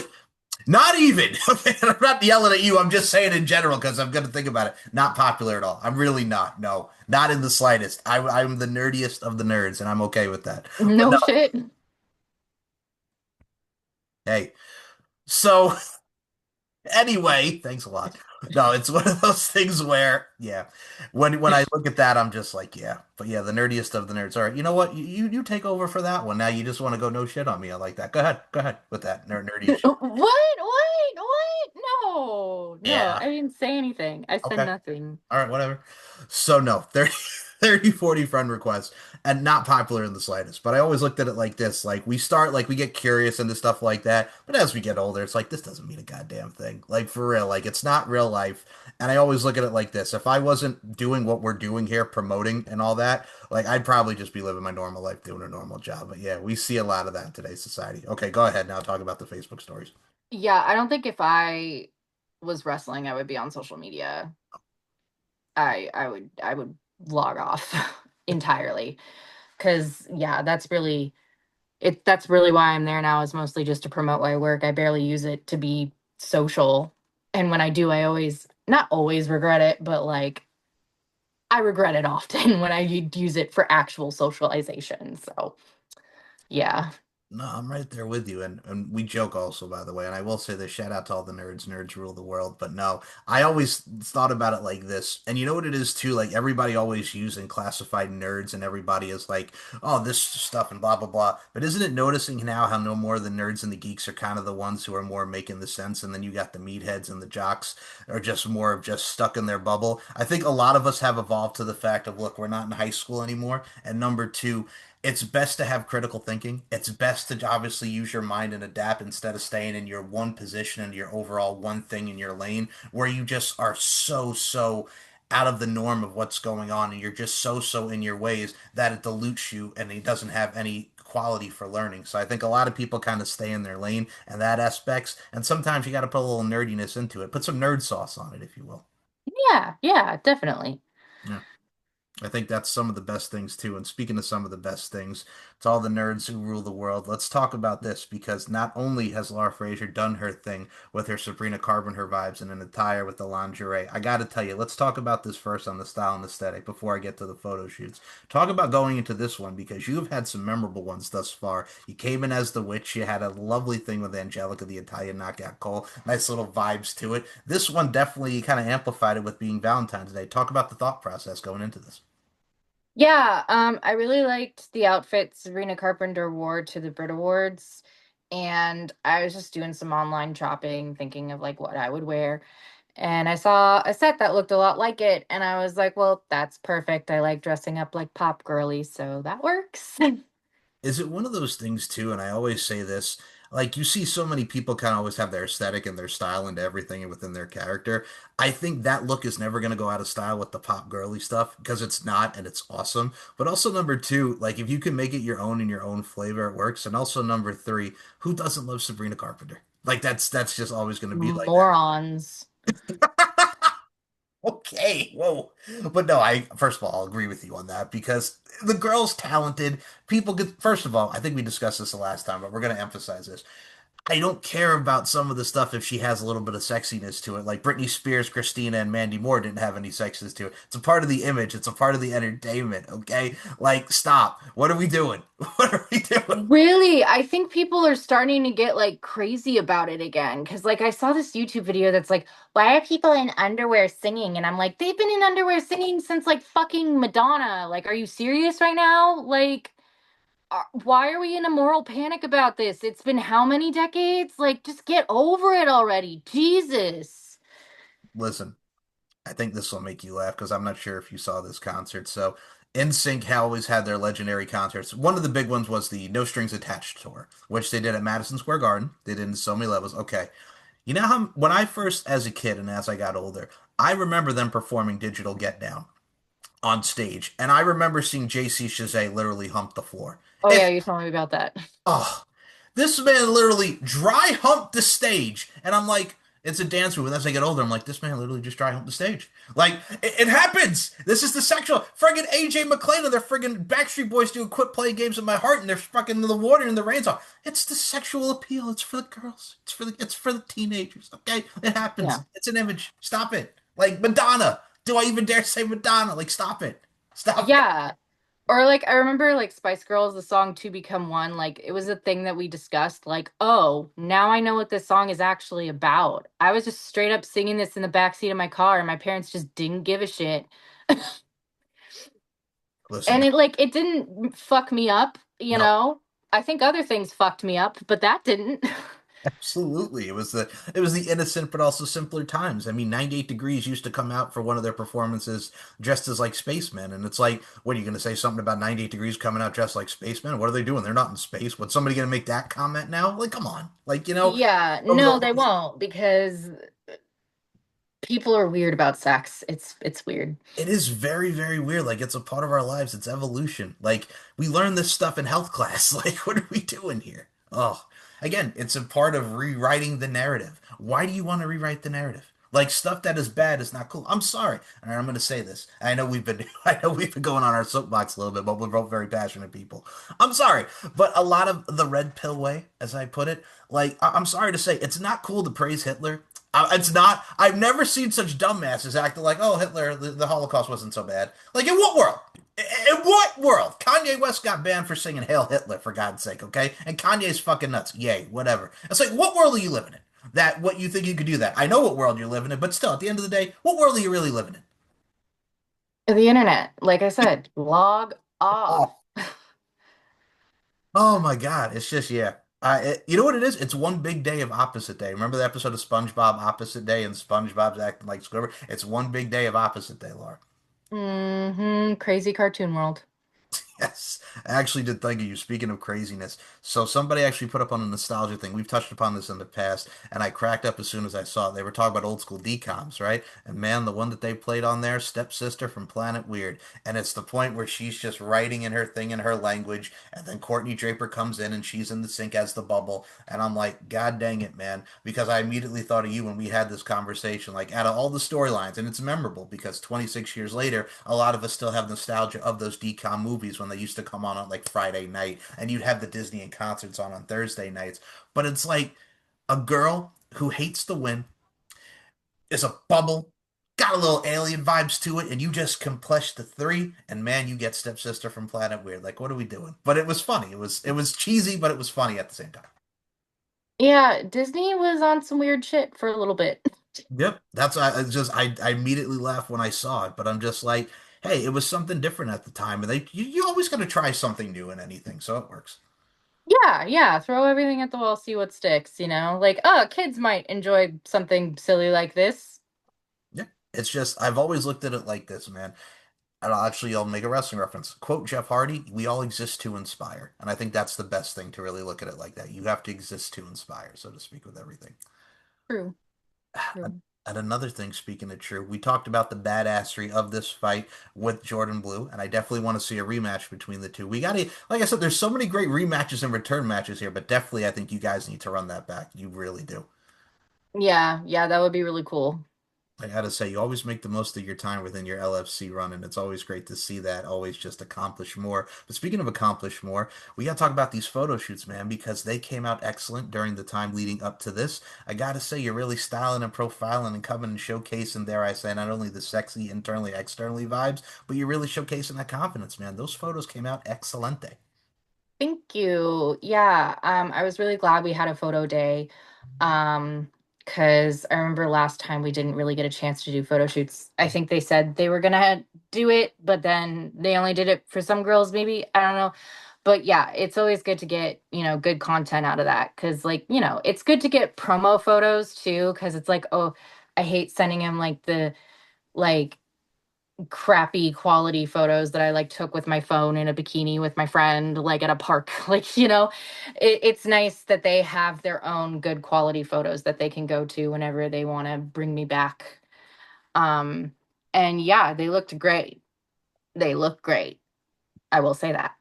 even. Okay, I'm not yelling at you. I'm just saying in general because I'm going to think about it. Not popular at all. I'm really not. No, not in the slightest. I'm the nerdiest of the nerds, and I'm okay with that. But No no, shit. hey. So anyway, thanks a lot. No, it's one of those things where, yeah, when I look at that, I'm just like, yeah, but yeah, the nerdiest of the nerds. All right, you know what? You take over for that one. Now you just want to go no shit on me. I like that. Go ahead with that nerdy shit. What? What? No, no, Yeah. I didn't say anything. I said Okay. nothing. All right, whatever. So no, 30, 40 friend requests and not popular in the slightest. But I always looked at it like this. Like we start, like we get curious into stuff like that. But as we get older, it's like, this doesn't mean a goddamn thing. Like for real, like it's not real life. And I always look at it like this. If I wasn't doing what we're doing here, promoting and all that, like I'd probably just be living my normal life, doing a normal job. But yeah, we see a lot of that in today's society. Okay, go ahead now. Talk about the Facebook stories. Yeah, I don't think if I was wrestling, I would be on social media. I would log off entirely because yeah, that's really why I'm there now is mostly just to promote my work. I barely use it to be social. And when I do, I always not always regret it, but like I regret it often when I use it for actual socialization. So, yeah. No, I'm right there with you. And we joke also, by the way. And I will say this shout out to all the nerds. Nerds rule the world. But no, I always thought about it like this. And you know what it is too? Like everybody always using classified nerds and everybody is like, oh, this stuff and blah, blah, blah. But isn't it noticing now how no more of the nerds and the geeks are kind of the ones who are more making the sense? And then you got the meatheads and the jocks are just more of just stuck in their bubble. I think a lot of us have evolved to the fact of, look, we're not in high school anymore. And number two, it's best to have critical thinking. It's best to obviously use your mind and adapt instead of staying in your one position and your overall one thing in your lane where you just are so out of the norm of what's going on, and you're just so in your ways that it dilutes you and it doesn't have any quality for learning. So I think a lot of people kind of stay in their lane and that aspects, and sometimes you got to put a little nerdiness into it. Put some nerd sauce on it, if you will. Yeah, yeah, definitely. Yeah. I think that's some of the best things too. And speaking of some of the best things, to all the nerds who rule the world, let's talk about this because not only has Lara Frazier done her thing with her Sabrina Carpenter vibes and an attire with the lingerie, I got to tell you, let's talk about this first on the style and aesthetic before I get to the photo shoots. Talk about going into this one because you've had some memorable ones thus far. You came in as the witch, you had a lovely thing with Angelica, the Italian knockout Cole, nice little vibes to it. This one definitely kind of amplified it with being Valentine's Day. Talk about the thought process going into this. Yeah, I really liked the outfit Sabrina Carpenter wore to the Brit Awards, and I was just doing some online shopping, thinking of like what I would wear. And I saw a set that looked a lot like it, and I was like, well, that's perfect. I like dressing up like pop girly, so that works. Is it one of those things too? And I always say this, like you see so many people kind of always have their aesthetic and their style into everything and within their character. I think that look is never going to go out of style with the pop girly stuff because it's not and it's awesome. But also number two, like if you can make it your own in your own flavor, it works. And also number three, who doesn't love Sabrina Carpenter? Like that's just always going to be like that. Morons. Okay, whoa. But no, I first of all, I'll agree with you on that because the girl's talented. People get, first of all, I think we discussed this the last time, but we're going to emphasize this. I don't care about some of the stuff if she has a little bit of sexiness to it. Like Britney Spears, Christina, and Mandy Moore didn't have any sexiness to it. It's a part of the image. It's a part of the entertainment. Okay, like stop. What are we doing? What are we doing? Really, I think people are starting to get like crazy about it again. Cause like I saw this YouTube video that's like, why are people in underwear singing? And I'm like, they've been in underwear singing since like fucking Madonna. Like, are you serious right now? Like, why are we in a moral panic about this? It's been how many decades? Like, just get over it already. Jesus. Listen, I think this will make you laugh because I'm not sure if you saw this concert. So, NSYNC always had their legendary concerts. One of the big ones was the No Strings Attached tour, which they did at Madison Square Garden. They did in so many levels. Okay. You know how when I first, as a kid and as I got older, I remember them performing Digital Get Down on stage. And I remember seeing JC Chazet literally hump the floor. Oh, yeah, It, you told me about that. oh, this man literally dry humped the stage. And I'm like, it's a dance move. And as I get older, I'm like, this man literally just dry humped the stage. Like, it happens. This is the sexual. Friggin' AJ McClain and their friggin' Backstreet Boys doing Quit Playing Games with My Heart and they're fucking in the water and the rain's off. It's the sexual appeal. It's for the girls. It's for the teenagers. Okay? It happens. Yeah. It's an image. Stop it. Like Madonna. Do I even dare say Madonna? Like, stop it. Stop it. Yeah. Or like I remember like Spice Girls, the song To Become One, like it was a thing that we discussed, like, oh, now I know what this song is actually about. I was just straight up singing this in the backseat of my car and my parents just didn't give a shit. Listen. And it didn't fuck me up, you No. know? I think other things fucked me up, but that didn't. Absolutely. It was the innocent but also simpler times. I mean, 98 Degrees used to come out for one of their performances dressed as like spacemen. And it's like, what are you going to say something about 98 Degrees coming out dressed like spacemen? What are they doing? They're not in space. What's somebody going to make that comment now? Like, come on. Like, Yeah, no, they won't because people are weird about sex. It's weird. it is very, very weird. Like, it's a part of our lives. It's evolution. Like, we learn this stuff in health class. Like, what are we doing here? Oh, again, it's a part of rewriting the narrative. Why do you want to rewrite the narrative? Like stuff that is bad is not cool. I'm sorry. And I'm going to say this. I know we've been going on our soapbox a little bit, but we're both very passionate people. I'm sorry, but a lot of the red pill way, as I put it, like I'm sorry to say, it's not cool to praise Hitler. It's not. I've never seen such dumbasses acting like, oh, Hitler, the Holocaust wasn't so bad. Like, in what world? In what world? Kanye West got banned for singing Hail Hitler, for God's sake, okay? And Kanye's fucking nuts. Yay, whatever. It's like, what world are you living in? That what you think you could do that? I know what world you're living in, but still, at the end of the day, what world are you really living in? The internet, like I said, log off. Oh, oh my God. It's just, yeah. You know what it is? It's one big day of opposite day. Remember the episode of SpongeBob Opposite Day and SpongeBob's acting like Squidward? It's one big day of opposite day, Laura. Crazy cartoon world. Yes, I actually did think of you. Speaking of craziness, so somebody actually put up on a nostalgia thing. We've touched upon this in the past, and I cracked up as soon as I saw it. They were talking about old school DComs, right? And man, the one that they played on there, Stepsister from Planet Weird, and it's the point where she's just writing in her thing in her language, and then Courtney Draper comes in and she's in the sink as the bubble, and I'm like, God dang it, man, because I immediately thought of you when we had this conversation. Like out of all the storylines, and it's memorable because 26 years later, a lot of us still have nostalgia of those DCOM movies when they used to come on like Friday night, and you'd have the Disney and concerts on Thursday nights. But it's like a girl who hates the win is a bubble. Got a little alien vibes to it, and you just complesh the three, and man, you get Stepsister from Planet Weird. Like, what are we doing? But it was funny. It was cheesy, but it was funny at the same time. Yeah, Disney was on some weird shit for a little bit. Yep, that's I immediately laughed when I saw it, but I'm just like, hey, it was something different at the time, and you always got to try something new in anything, so it works. Yeah, yeah, throw everything at the wall, see what sticks, you know? Like, oh, kids might enjoy something silly like this. Yeah, it's just I've always looked at it like this, man. And I'll make a wrestling reference. Quote Jeff Hardy, "We all exist to inspire," and I think that's the best thing to really look at it like that. You have to exist to inspire, so to speak, with everything. True, And true. another thing, speaking of true, we talked about the badassery of this fight with Jordan Blue, and I definitely want to see a rematch between the two. We got to, like I said, there's so many great rematches and return matches here, but definitely I think you guys need to run that back. You really do. Yeah, yeah, that would be really cool. I gotta say, you always make the most of your time within your LFC run, and it's always great to see that. Always just accomplish more. But speaking of accomplish more, we gotta talk about these photo shoots, man, because they came out excellent during the time leading up to this. I gotta say, you're really styling and profiling and coming and showcasing, dare I say, not only the sexy internally, externally vibes, but you're really showcasing that confidence, man. Those photos came out excelente. Thank you. Yeah, I was really glad we had a photo day. Because I remember last time we didn't really get a chance to do photo shoots. I think they said they were gonna do it, but then they only did it for some girls, maybe. I don't know. But yeah, it's always good to get, good content out of that. Cause like, it's good to get promo photos too, because it's like, oh, I hate sending him like the like crappy quality photos that I like took with my phone in a bikini with my friend, like at a park. Like, it's nice that they have their own good quality photos that they can go to whenever they want to bring me back. Um, and yeah, they looked great. They look great. I will say that.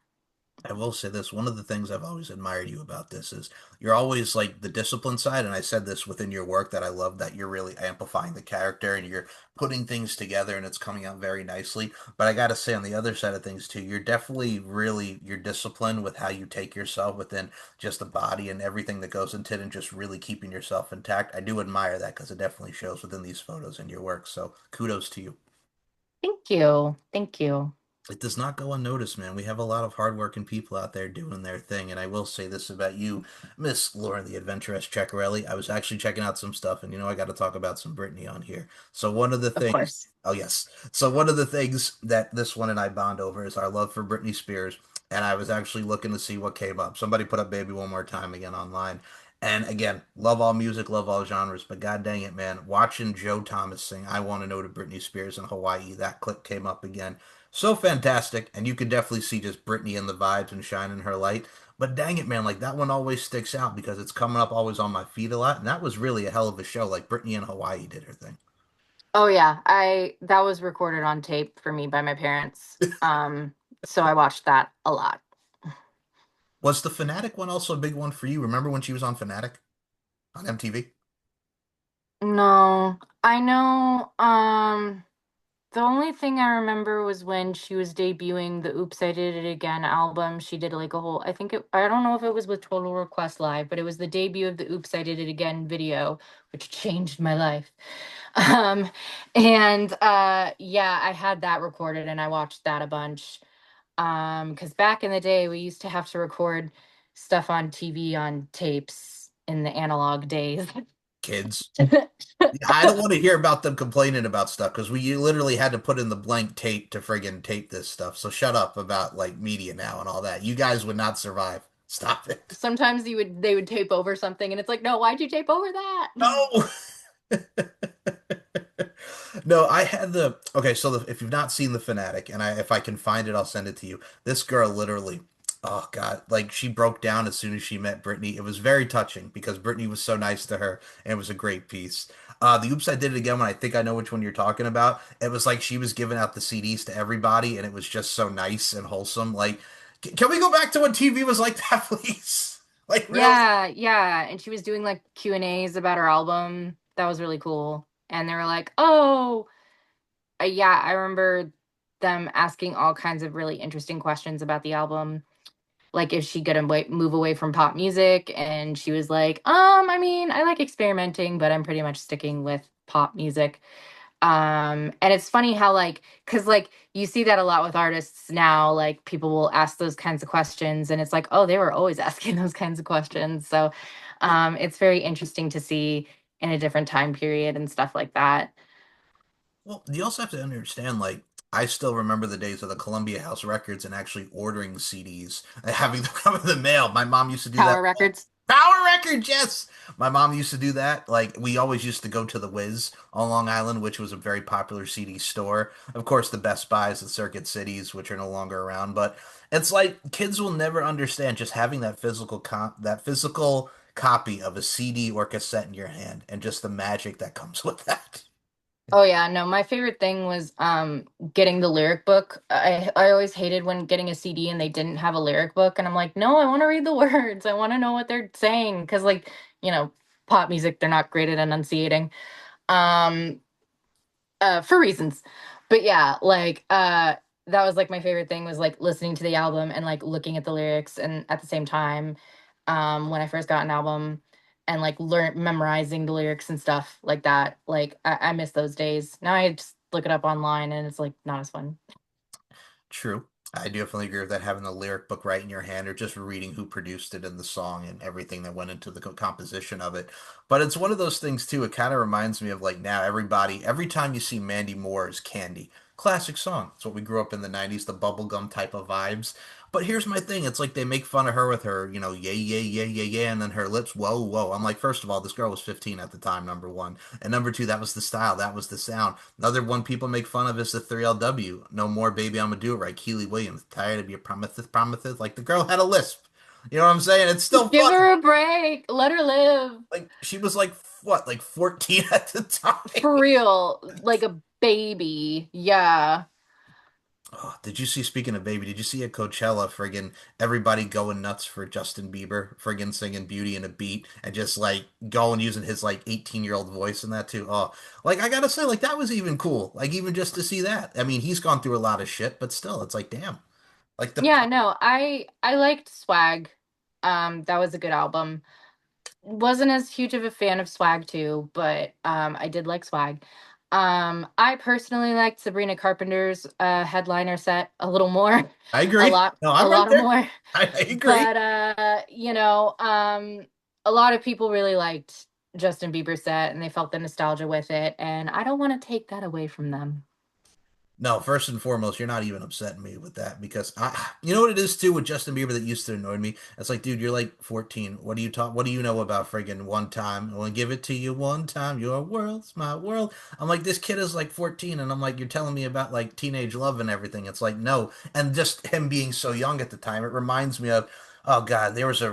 I will say this, one of the things I've always admired you about this is you're always like the discipline side, and I said this within your work that I love that you're really amplifying the character and you're putting things together and it's coming out very nicely. But I gotta say on the other side of things too, you're definitely really you're disciplined with how you take yourself within just the body and everything that goes into it and just really keeping yourself intact. I do admire that because it definitely shows within these photos and your work. So kudos to you. Thank you. Thank you. It does not go unnoticed, man. We have a lot of hardworking people out there doing their thing. And I will say this about you, Miss Lauren the Adventuress Ceccarelli. I was actually checking out some stuff, and I got to talk about some Brittany on here. So one of the Of things, course. oh yes. So one of the things that this one and I bond over is our love for Britney Spears. And I was actually looking to see what came up. Somebody put up Baby One More Time again online. And again, love all music, love all genres, but god dang it, man, watching Joe Thomas sing I Want to Know to Britney Spears in Hawaii, that clip came up again. So fantastic, and you could definitely see just Britney in the vibes and shining her light. But dang it, man, like that one always sticks out because it's coming up always on my feed a lot, and that was really a hell of a show. Like Britney in Hawaii did her thing. Oh yeah, I that was recorded on tape for me by my parents. So I watched that a lot. Was the Fanatic one also a big one for you? Remember when she was on Fanatic on MTV? No, I know. The only thing I remember was when she was debuting the Oops, I Did It Again album. She did like a whole, I don't know if it was with Total Request Live, but it was the debut of the Oops, I Did It Again video, which changed my life. Um, and yeah, I had that recorded and I watched that a bunch. Because back in the day, we used to have to record stuff on TV on tapes in the analog days. Kids. I don't want to hear about them complaining about stuff because we literally had to put in the blank tape to friggin' tape this stuff. So shut up about like media now and all that. You guys would not survive. Stop it. Sometimes they would tape over something and it's like, no, why'd you tape over that? No. No, I had the okay. So if you've not seen The Fanatic, and if I can find it, I'll send it to you. This girl literally, oh God, like she broke down as soon as she met Britney. It was very touching because Britney was so nice to her, and it was a great piece. The Oops, I Did It Again one. I think I know which one you're talking about. It was like she was giving out the CDs to everybody, and it was just so nice and wholesome. Like, can we go back to when TV was like that, please? Like, really? Yeah, and she was doing like Q&As about her album. That was really cool. And they were like, "Oh, yeah, I remember them asking all kinds of really interesting questions about the album, like if she gonna move away from pop music, and she was like, I mean, I like experimenting, but I'm pretty much sticking with pop music." And it's funny how like, because like you see that a lot with artists now, like people will ask those kinds of questions, and it's like, oh, they were always asking those kinds of questions. So it's very interesting to see in a different time period and stuff like that. Well, you also have to understand, like, I still remember the days of the Columbia House Records and actually ordering CDs and having them come in the mail. My mom used to do that. Power Records. Power Records, yes! My mom used to do that. Like, we always used to go to the Wiz on Long Island, which was a very popular CD store. Of course, the Best Buys, the Circuit Cities, which are no longer around. But it's like kids will never understand just having that physical copy of a CD or cassette in your hand and just the magic that comes with that. Oh yeah, no, my favorite thing was getting the lyric book. I always hated when getting a CD and they didn't have a lyric book, and I'm like, "No, I want to read the words. I want to know what they're saying." Cuz like, you know, pop music, they're not great at enunciating. Um for reasons. But yeah, like that was like my favorite thing was like listening to the album and like looking at the lyrics and at the same time when I first got an album and like learn memorizing the lyrics and stuff like that. Like I miss those days. Now I just look it up online and it's like not as fun. True. I definitely agree with that, having the lyric book right in your hand or just reading who produced it and the song and everything that went into the composition of it. But it's one of those things too. It kind of reminds me of like now every time you see Mandy Moore's Candy, classic song. It's what we grew up in the 90s, the bubblegum type of vibes. But here's my thing. It's like they make fun of her with her, yeah, yeah, yeah, yeah, yeah, and then her lips, whoa, whoa. I'm like, first of all, this girl was 15 at the time, number one. And number two, that was the style, that was the sound. Another one people make fun of is the 3LW. No more, baby, I'ma do it right. Keely Williams, tired of your promises, promises. Like the girl had a lisp. You know what I'm saying? It's still Give fun. her a break. Let her live. Like she was like what, like 14 at the time. For real. Like a baby. Yeah. Oh, did you see, speaking of baby, did you see at Coachella friggin' everybody going nuts for Justin Bieber friggin' singing Beauty and a Beat and just like going using his like 18-year-old voice and that too? Oh, like I gotta say, like that was even cool. Like even just to see that. I mean, he's gone through a lot of shit, but still, it's like damn. Like the Yeah, no, I liked Swag. That was a good album. Wasn't as huge of a fan of Swag 2, but I did like Swag. I personally liked Sabrina Carpenter's headliner set a little more, I a agree. lot, No, a I'm right lot of there. more. I agree. But a lot of people really liked Justin Bieber's set, and they felt the nostalgia with it, and I don't want to take that away from them. No, first and foremost, you're not even upsetting me with that because you know what it is too with Justin Bieber that used to annoy me. It's like, dude, you're like 14. What do you talk? What do you know about friggin' one time? I want to give it to you one time. Your world's my world. I'm like, this kid is like 14, and I'm like, you're telling me about like teenage love and everything. It's like, no, and just him being so young at the time, it reminds me of. Oh God, there was a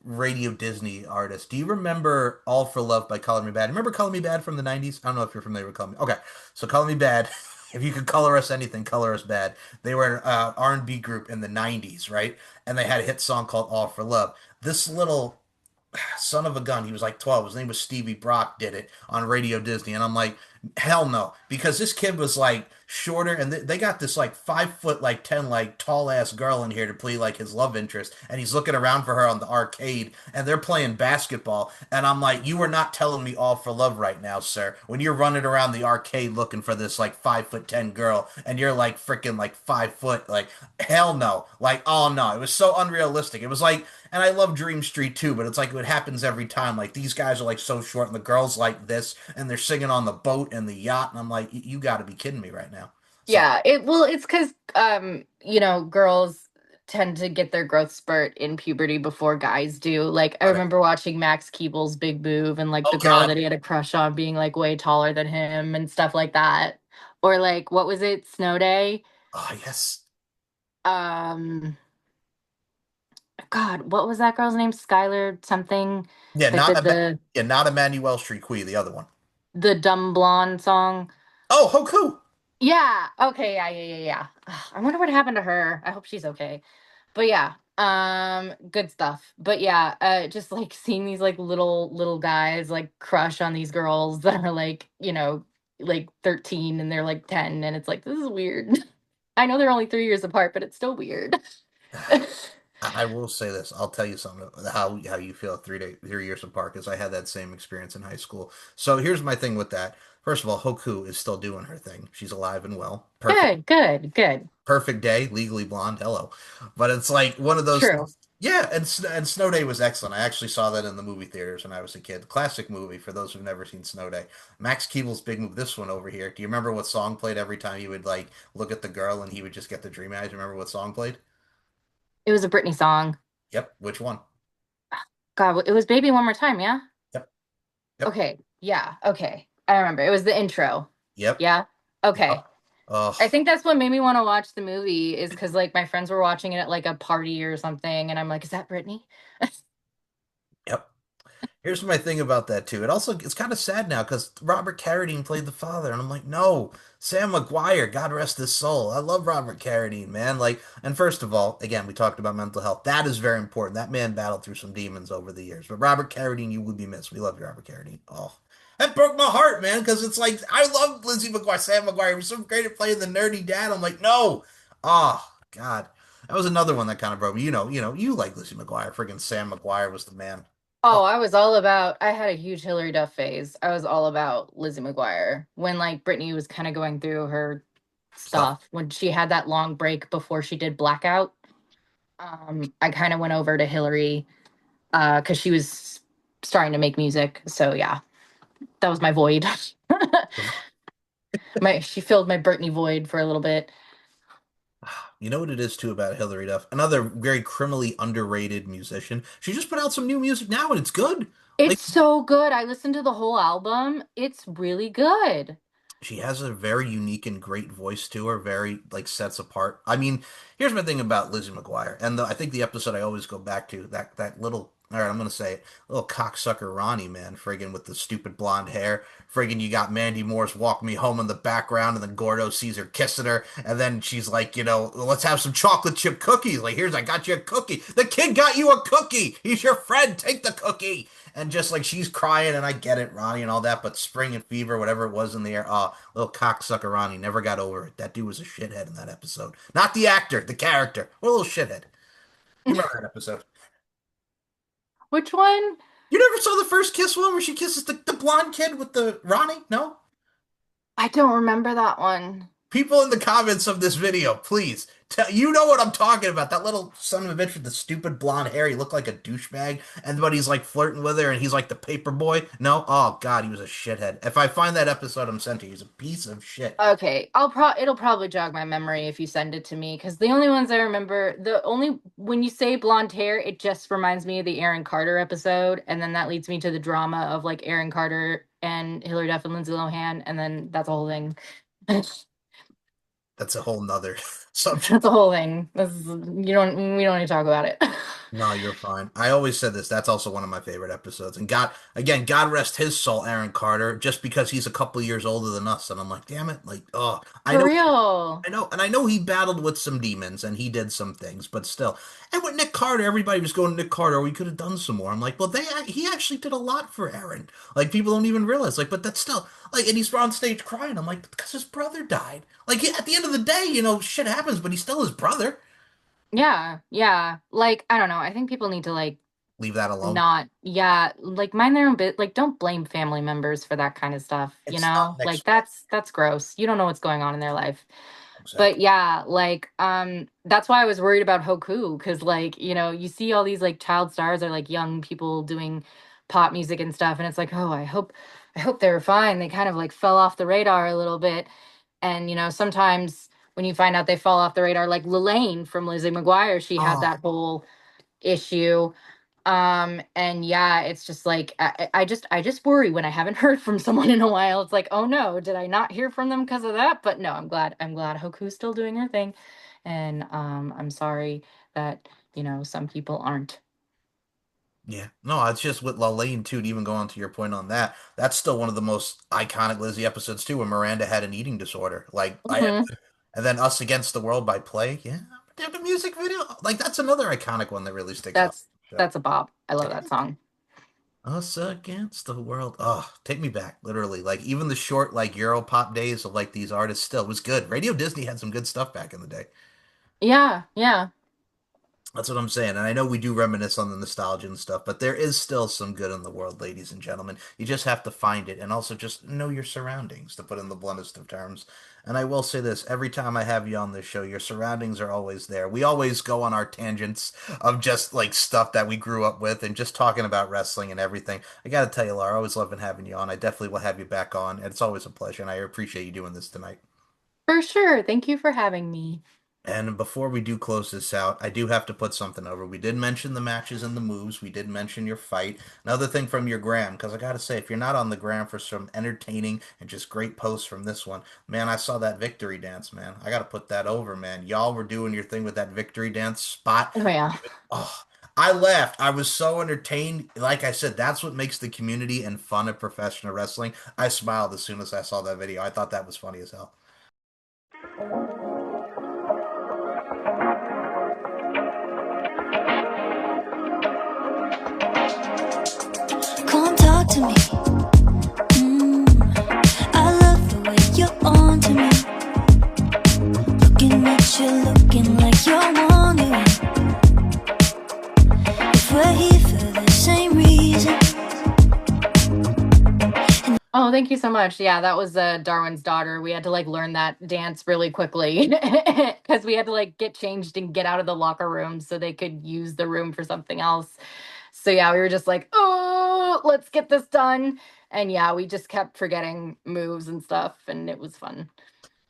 Radio Disney artist. Do you remember All for Love by Color Me Bad? Remember Color Me Bad from the 90s? I don't know if you're familiar with Color Me. Okay, so Color Me Bad. If you could color us anything, color us bad. They were an R&B group in the 90s, right? And they had a hit song called All for Love. This little son of a gun, he was like 12. His name was Stevie Brock, did it on Radio Disney. And I'm like, hell no. Because this kid was like shorter and they got this like 5 foot, like 10, like tall ass girl in here to play like his love interest. And he's looking around for her on the arcade and they're playing basketball. And I'm like, you are not telling me all for love right now, sir. When you're running around the arcade looking for this like 5'10" girl and you're like freaking like 5 foot, like hell no. Like, oh no. It was so unrealistic. It was like, and I love Dream Street too, but it's like it happens every time. Like these guys are like so short, and the girls like this, and they're singing on the boat and the yacht, and I'm like, you got to be kidding me right now. So Yeah, it's because girls tend to get their growth spurt in puberty before guys do. Like I Got it. remember watching Max Keeble's Big Move and like Oh the girl God. that he had a crush on being like way taller than him and stuff like that. Or like what was it? Snow Day? Oh yes. Um God, what was that girl's name? Skylar something Yeah, that not did a yeah, not Emmanuel Street, the other one. the dumb blonde song. Oh, Hoku. Yeah. Okay. Yeah. Ugh, I wonder what happened to her. I hope she's okay. But yeah, good stuff. But yeah, just like seeing these like little guys like crush on these girls that are like, like 13 and they're like 10, and it's like this is weird. I know they're only 3 years apart, but it's still weird. I will say this. I'll tell you something how you feel 3 years apart because I had that same experience in high school. So here's my thing with that. First of all, Hoku is still doing her thing. She's alive and well. Good. Perfect day, legally blonde. Hello, but it's like one of those. True. Yeah, and Snow Day was excellent. I actually saw that in the movie theaters when I was a kid. Classic movie for those who've never seen Snow Day. Max Keeble's Big Move. This one over here. Do you remember what song played every time he would like look at the girl and he would just get the dream eyes? Remember what song played? It was a Britney song. Yep. Which one? God, it was Baby One More Time, yeah? Yep. Yep. Okay. Yeah. Okay. I remember. It was the intro. Yep. Yeah. Okay. Yep. Oh, I think that's what made me want to watch the movie is because like my friends were watching it at like a party or something, and I'm like, is that Britney? yep. Here's my thing about that too. It's kind of sad now because Robert Carradine played the father, and I'm like, no, Sam McGuire, God rest his soul. I love Robert Carradine, man. Like, and first of all, again, we talked about mental health. That is very important. That man battled through some demons over the years. But Robert Carradine, you would be missed. We love you, Robert Carradine. Oh, that broke my heart, man, because it's like I love Lizzie McGuire, Sam McGuire. He was so great at playing the nerdy dad. I'm like, no. Oh, God. That was another one that kind of broke me. You like Lizzie McGuire. Friggin' Sam McGuire was the man. Oh, Oh, I had a huge Hillary Duff phase. I was all about Lizzie McGuire when like Britney was kind of going through her stuff. stuff when she had that long break before she did Blackout. I kind of went over to Hillary because she was starting to make music. So yeah, that was my void. She filled my Britney void for a little bit. You know what it is too about Hillary Duff? Another very criminally underrated musician. She just put out some new music now and it's good. It's Like so good. I listened to the whole album. It's really good. she has a very unique and great voice to her, very like sets apart. I mean, here's my thing about Lizzie McGuire, and I think the episode I always go back to that little. All right, I'm gonna say it, little cocksucker Ronnie, man, friggin' with the stupid blonde hair. Friggin' you got Mandy Moore's "Walk Me Home" in the background, and then Gordo sees her kissing her, and then she's like, let's have some chocolate chip cookies. Like, I got you a cookie. The kid got you a cookie. He's your friend. Take the cookie. And just like she's crying, and I get it, Ronnie, and all that, but spring and fever, whatever it was in the air, little cocksucker Ronnie never got over it. That dude was a shithead in that episode. Not the actor, the character. What a little shithead. You remember that episode? Which one? You never saw the first kiss one where she kisses the blonde kid with the Ronnie? No? I don't remember that one. People in the comments of this video, please tell you know what I'm talking about. That little son of a bitch with the stupid blonde hair. He looked like a douchebag, and but he's like flirting with her, and he's like the paper boy. No, oh God, he was a shithead. If I find that episode, I'm sent to you. He's a piece of shit. Okay, it'll probably jog my memory if you send it to me because the only ones I remember, the only when you say blonde hair, it just reminds me of the Aaron Carter episode, and then that leads me to the drama of like Aaron Carter and Hillary Duff and Lindsay Lohan, and then that's a whole thing. That's a whole nother subject. That's a whole thing. We don't need to talk about it. No, you're fine. I always said this. That's also one of my favorite episodes. And God rest his soul, Aaron Carter, just because he's a couple years older than us. And I'm like, damn it. Like, oh, For real. I know he battled with some demons and he did some things, but still. And with Nick Carter, everybody was going Nick Carter. We could have done some more. I'm like, well, he actually did a lot for Aaron. Like, people don't even realize. Like, but that's still like, and he's on stage crying. I'm like, because his brother died. Like, at the end of the day, shit happens, but he's still his brother. Yeah. Like, I don't know. I think people need to like Leave that alone. like mind their own bit. Like, don't blame family members for that kind of stuff, It's not next. Like that's gross. You don't know what's going on in their life. Exactly. But yeah, like that's why I was worried about Hoku because like, you see all these like child stars or like young people doing pop music and stuff and it's like, "Oh, I hope they're fine." They kind of like fell off the radar a little bit. And sometimes when you find out they fall off the radar, like Lelaine from Lizzie McGuire, she had Oh, that whole issue. And yeah, it's just like I just worry when I haven't heard from someone in a while. It's like, oh no, did I not hear from them because of that? But no, I'm glad Hoku's still doing her thing. And I'm sorry that, some people aren't. yeah. No, it's just with Lalaine too, to even go on to your point on that. That's still one of the most iconic Lizzie episodes too, when Miranda had an eating disorder. Like Hmm. and then Us Against the World by Play. Yeah. The music video. Like that's another iconic one that really sticks out. That's Show. that's a bop. I love that song. Us Against the World. Oh, take me back, literally. Like even the short like Euro pop days of like these artists still was good. Radio Disney had some good stuff back in the day. Yeah, yeah. That's what I'm saying. And I know we do reminisce on the nostalgia and stuff, but there is still some good in the world, ladies and gentlemen. You just have to find it and also just know your surroundings, to put in the bluntest of terms. And I will say this, every time I have you on this show, your surroundings are always there. We always go on our tangents of just like stuff that we grew up with and just talking about wrestling and everything. I got to tell you, Laura, I always loving having you on. I definitely will have you back on. And it's always a pleasure. And I appreciate you doing this tonight. For sure. Thank you for having me. And before we do close this out, I do have to put something over. We did mention the matches and the moves. We did mention your fight. Another thing from your gram, because I got to say, if you're not on the gram for some entertaining and just great posts from this one, man, I saw that victory dance, man. I got to put that over, man. Y'all were doing your thing with that victory dance spot. Oh yeah. Oh, I laughed. I was so entertained. Like I said, that's what makes the community and fun of professional wrestling. I smiled as soon as I saw that video. I thought that was funny as hell. Come talk to me. I love the way you're on to me. Looking at you, looking like you're wondering if we're here for the same reason. Oh, thank you so much. Yeah, that was Darwin's daughter. We had to like learn that dance really quickly because we had to like get changed and get out of the locker room so they could use the room for something else. So yeah, we were just like, oh, let's get this done. And yeah, we just kept forgetting moves and stuff, and it was fun.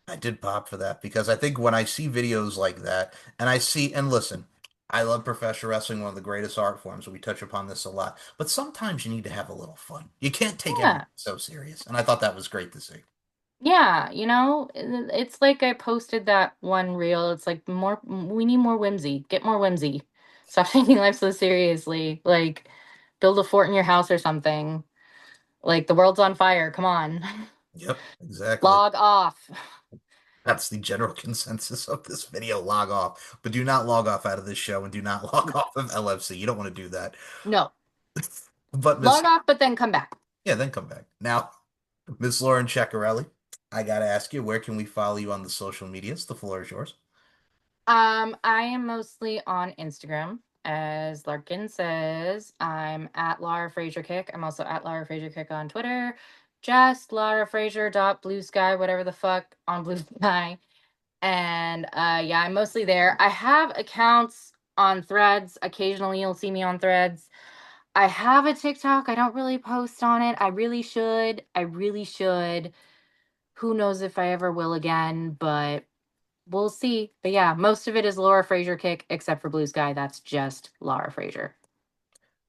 I did pop for that because I think when I see videos like that, and I see, and listen, I love professional wrestling, one of the greatest art forms, and we touch upon this a lot. But sometimes you need to have a little fun. You can't take everything Yeah. so serious. And I thought that was great to see. Yeah, it's like I posted that one reel. It's like we need more whimsy. Get more whimsy. Stop taking life so seriously. Like, build a fort in your house or something. Like, the world's on fire. Come on. Yep, exactly. Log off. That's the general consensus of this video. Log off. But do not log off out of this show and do not log off of LFC. You don't want to do that. No. But Miss, Log off, but then come back. yeah, then come back. Now, Miss Lauren Ceccarelli, I gotta ask you, where can we follow you on the social medias? The floor is yours. I am mostly on Instagram, as Larkin says. I'm at Lara Frazier Kick. I'm also at Lara Frazier Kick on Twitter. Just Lara Frazier dot Blue Sky, whatever the fuck, on Blue Sky. And yeah, I'm mostly there. I have accounts on Threads. Occasionally you'll see me on Threads. I have a TikTok. I don't really post on it. I really should. I really should. Who knows if I ever will again, but we'll see. But yeah, most of it is Laura Frazier Kick, except for Blue Sky. That's just Lara Frazier.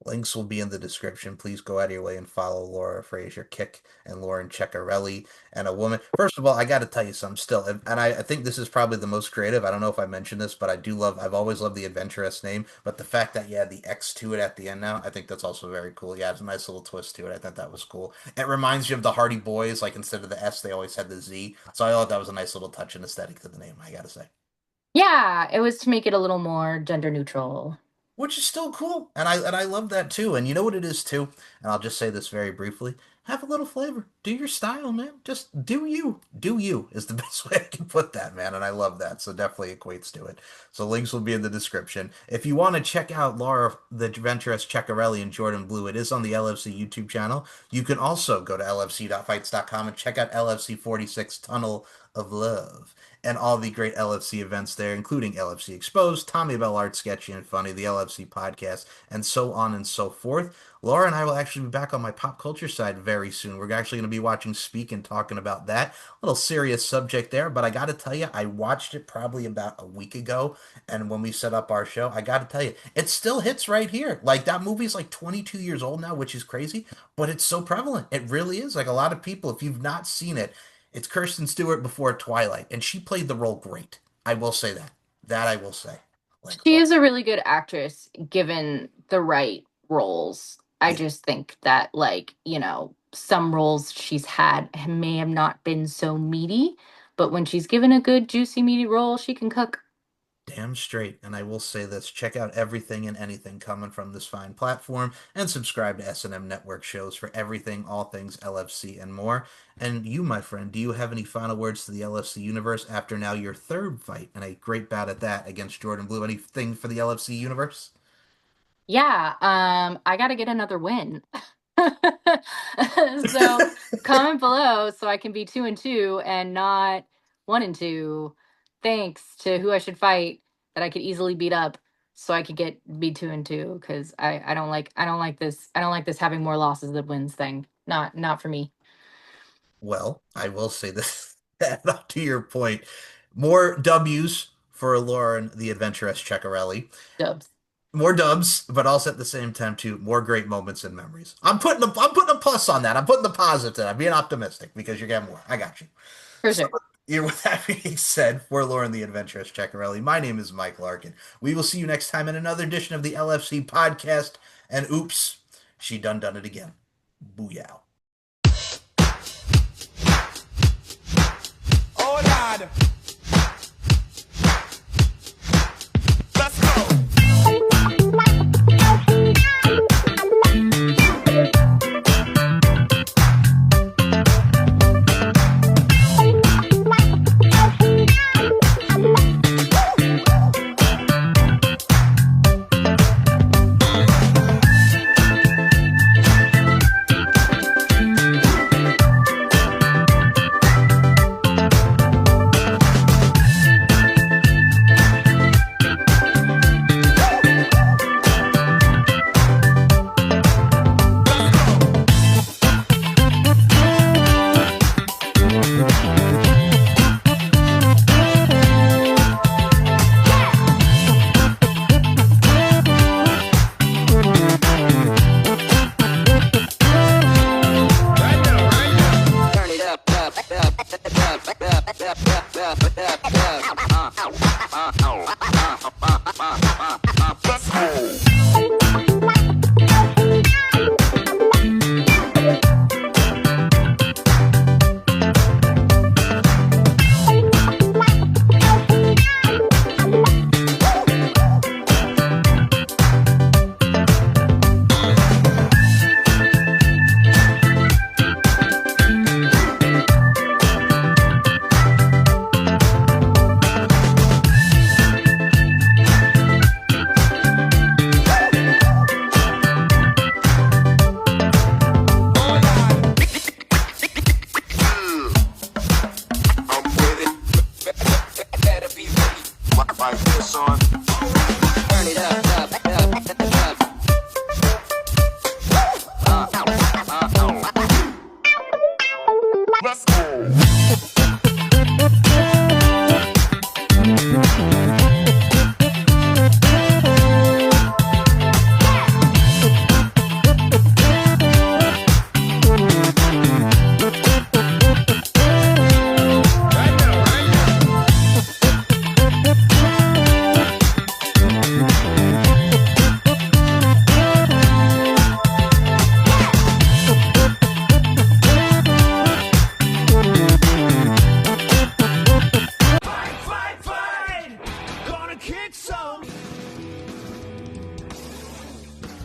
Links will be in the description. Please go out of your way and follow Laura Frazier Kick and Lauren Ceccarelli and a woman. First of all, I got to tell you something still, and I think this is probably the most creative. I don't know if I mentioned this, but I've always loved the adventurous name, but the fact that you add the X to it at the end now, I think that's also very cool. Yeah, it's a nice little twist to it. I thought that was cool. It reminds you of the Hardy Boys, like instead of the S, they always had the Z. So I thought that was a nice little touch and aesthetic to the name, I got to say. Yeah, it was to make it a little more gender neutral. Which is still cool. And I love that too. And you know what it is too? And I'll just say this very briefly. Have a little flavor. Do your style, man. Just do you. Do you is the best way I can put that, man. And I love that. So definitely equates to it. So links will be in the description. If you want to check out Laura, the adventurous Ceccarelli and Jordan Blue, it is on the LFC YouTube channel. You can also go to lfc.fights.com and check out LFC 46 Tunnel of Love. and all the great LFC events there, including LFC Exposed, Tommy Bell Art Sketchy and Funny, the LFC Podcast, and so on and so forth. Laura and I will actually be back on my pop culture side very soon. We're actually going to be watching Speak and talking about that. A little serious subject there, but I got to tell you, I watched it probably about a week ago, and when we set up our show, I got to tell you, it still hits right here. Like, that movie's like 22 years old now, which is crazy, but it's so prevalent. It really is. Like, a lot of people, if you've not seen it, it's Kirsten Stewart before Twilight, and she played the role great. I will say that. That I will say. Like, She is a really good actress given the right roles. I Yeah. just think that, like, some roles she's had may have not been so meaty, but when she's given a good, juicy, meaty role, she can cook. damn straight. And I will say this, check out everything and anything coming from this fine platform and subscribe to S&M Network shows for everything, all things LFC and more. And you, my friend, do you have any final words to the LFC universe after now your third fight and a great bout at that against Jordan Blue? Anything for the LFC universe? Yeah, I got to get another win. So comment below so I can be 2-2 and not 1-2. Thanks to who I should fight that I could easily beat up so I could be 2-2 because I don't like this having more losses than wins thing. Not for me. Well, I will say this, to your point, more W's for Lauren, the adventurous Ceccarelli. Dubs. More dubs, but also at the same time too, more great moments and memories. I'm putting a plus on that. I'm putting the positive. I'm being optimistic because you're getting more. I got you. For So, sure. with that being said, for Lauren the Adventurous Ceccarelli, my name is Mike Larkin. We will see you next time in another edition of the LFC podcast. And oops, she done it again. Booyah. Oh, Lord.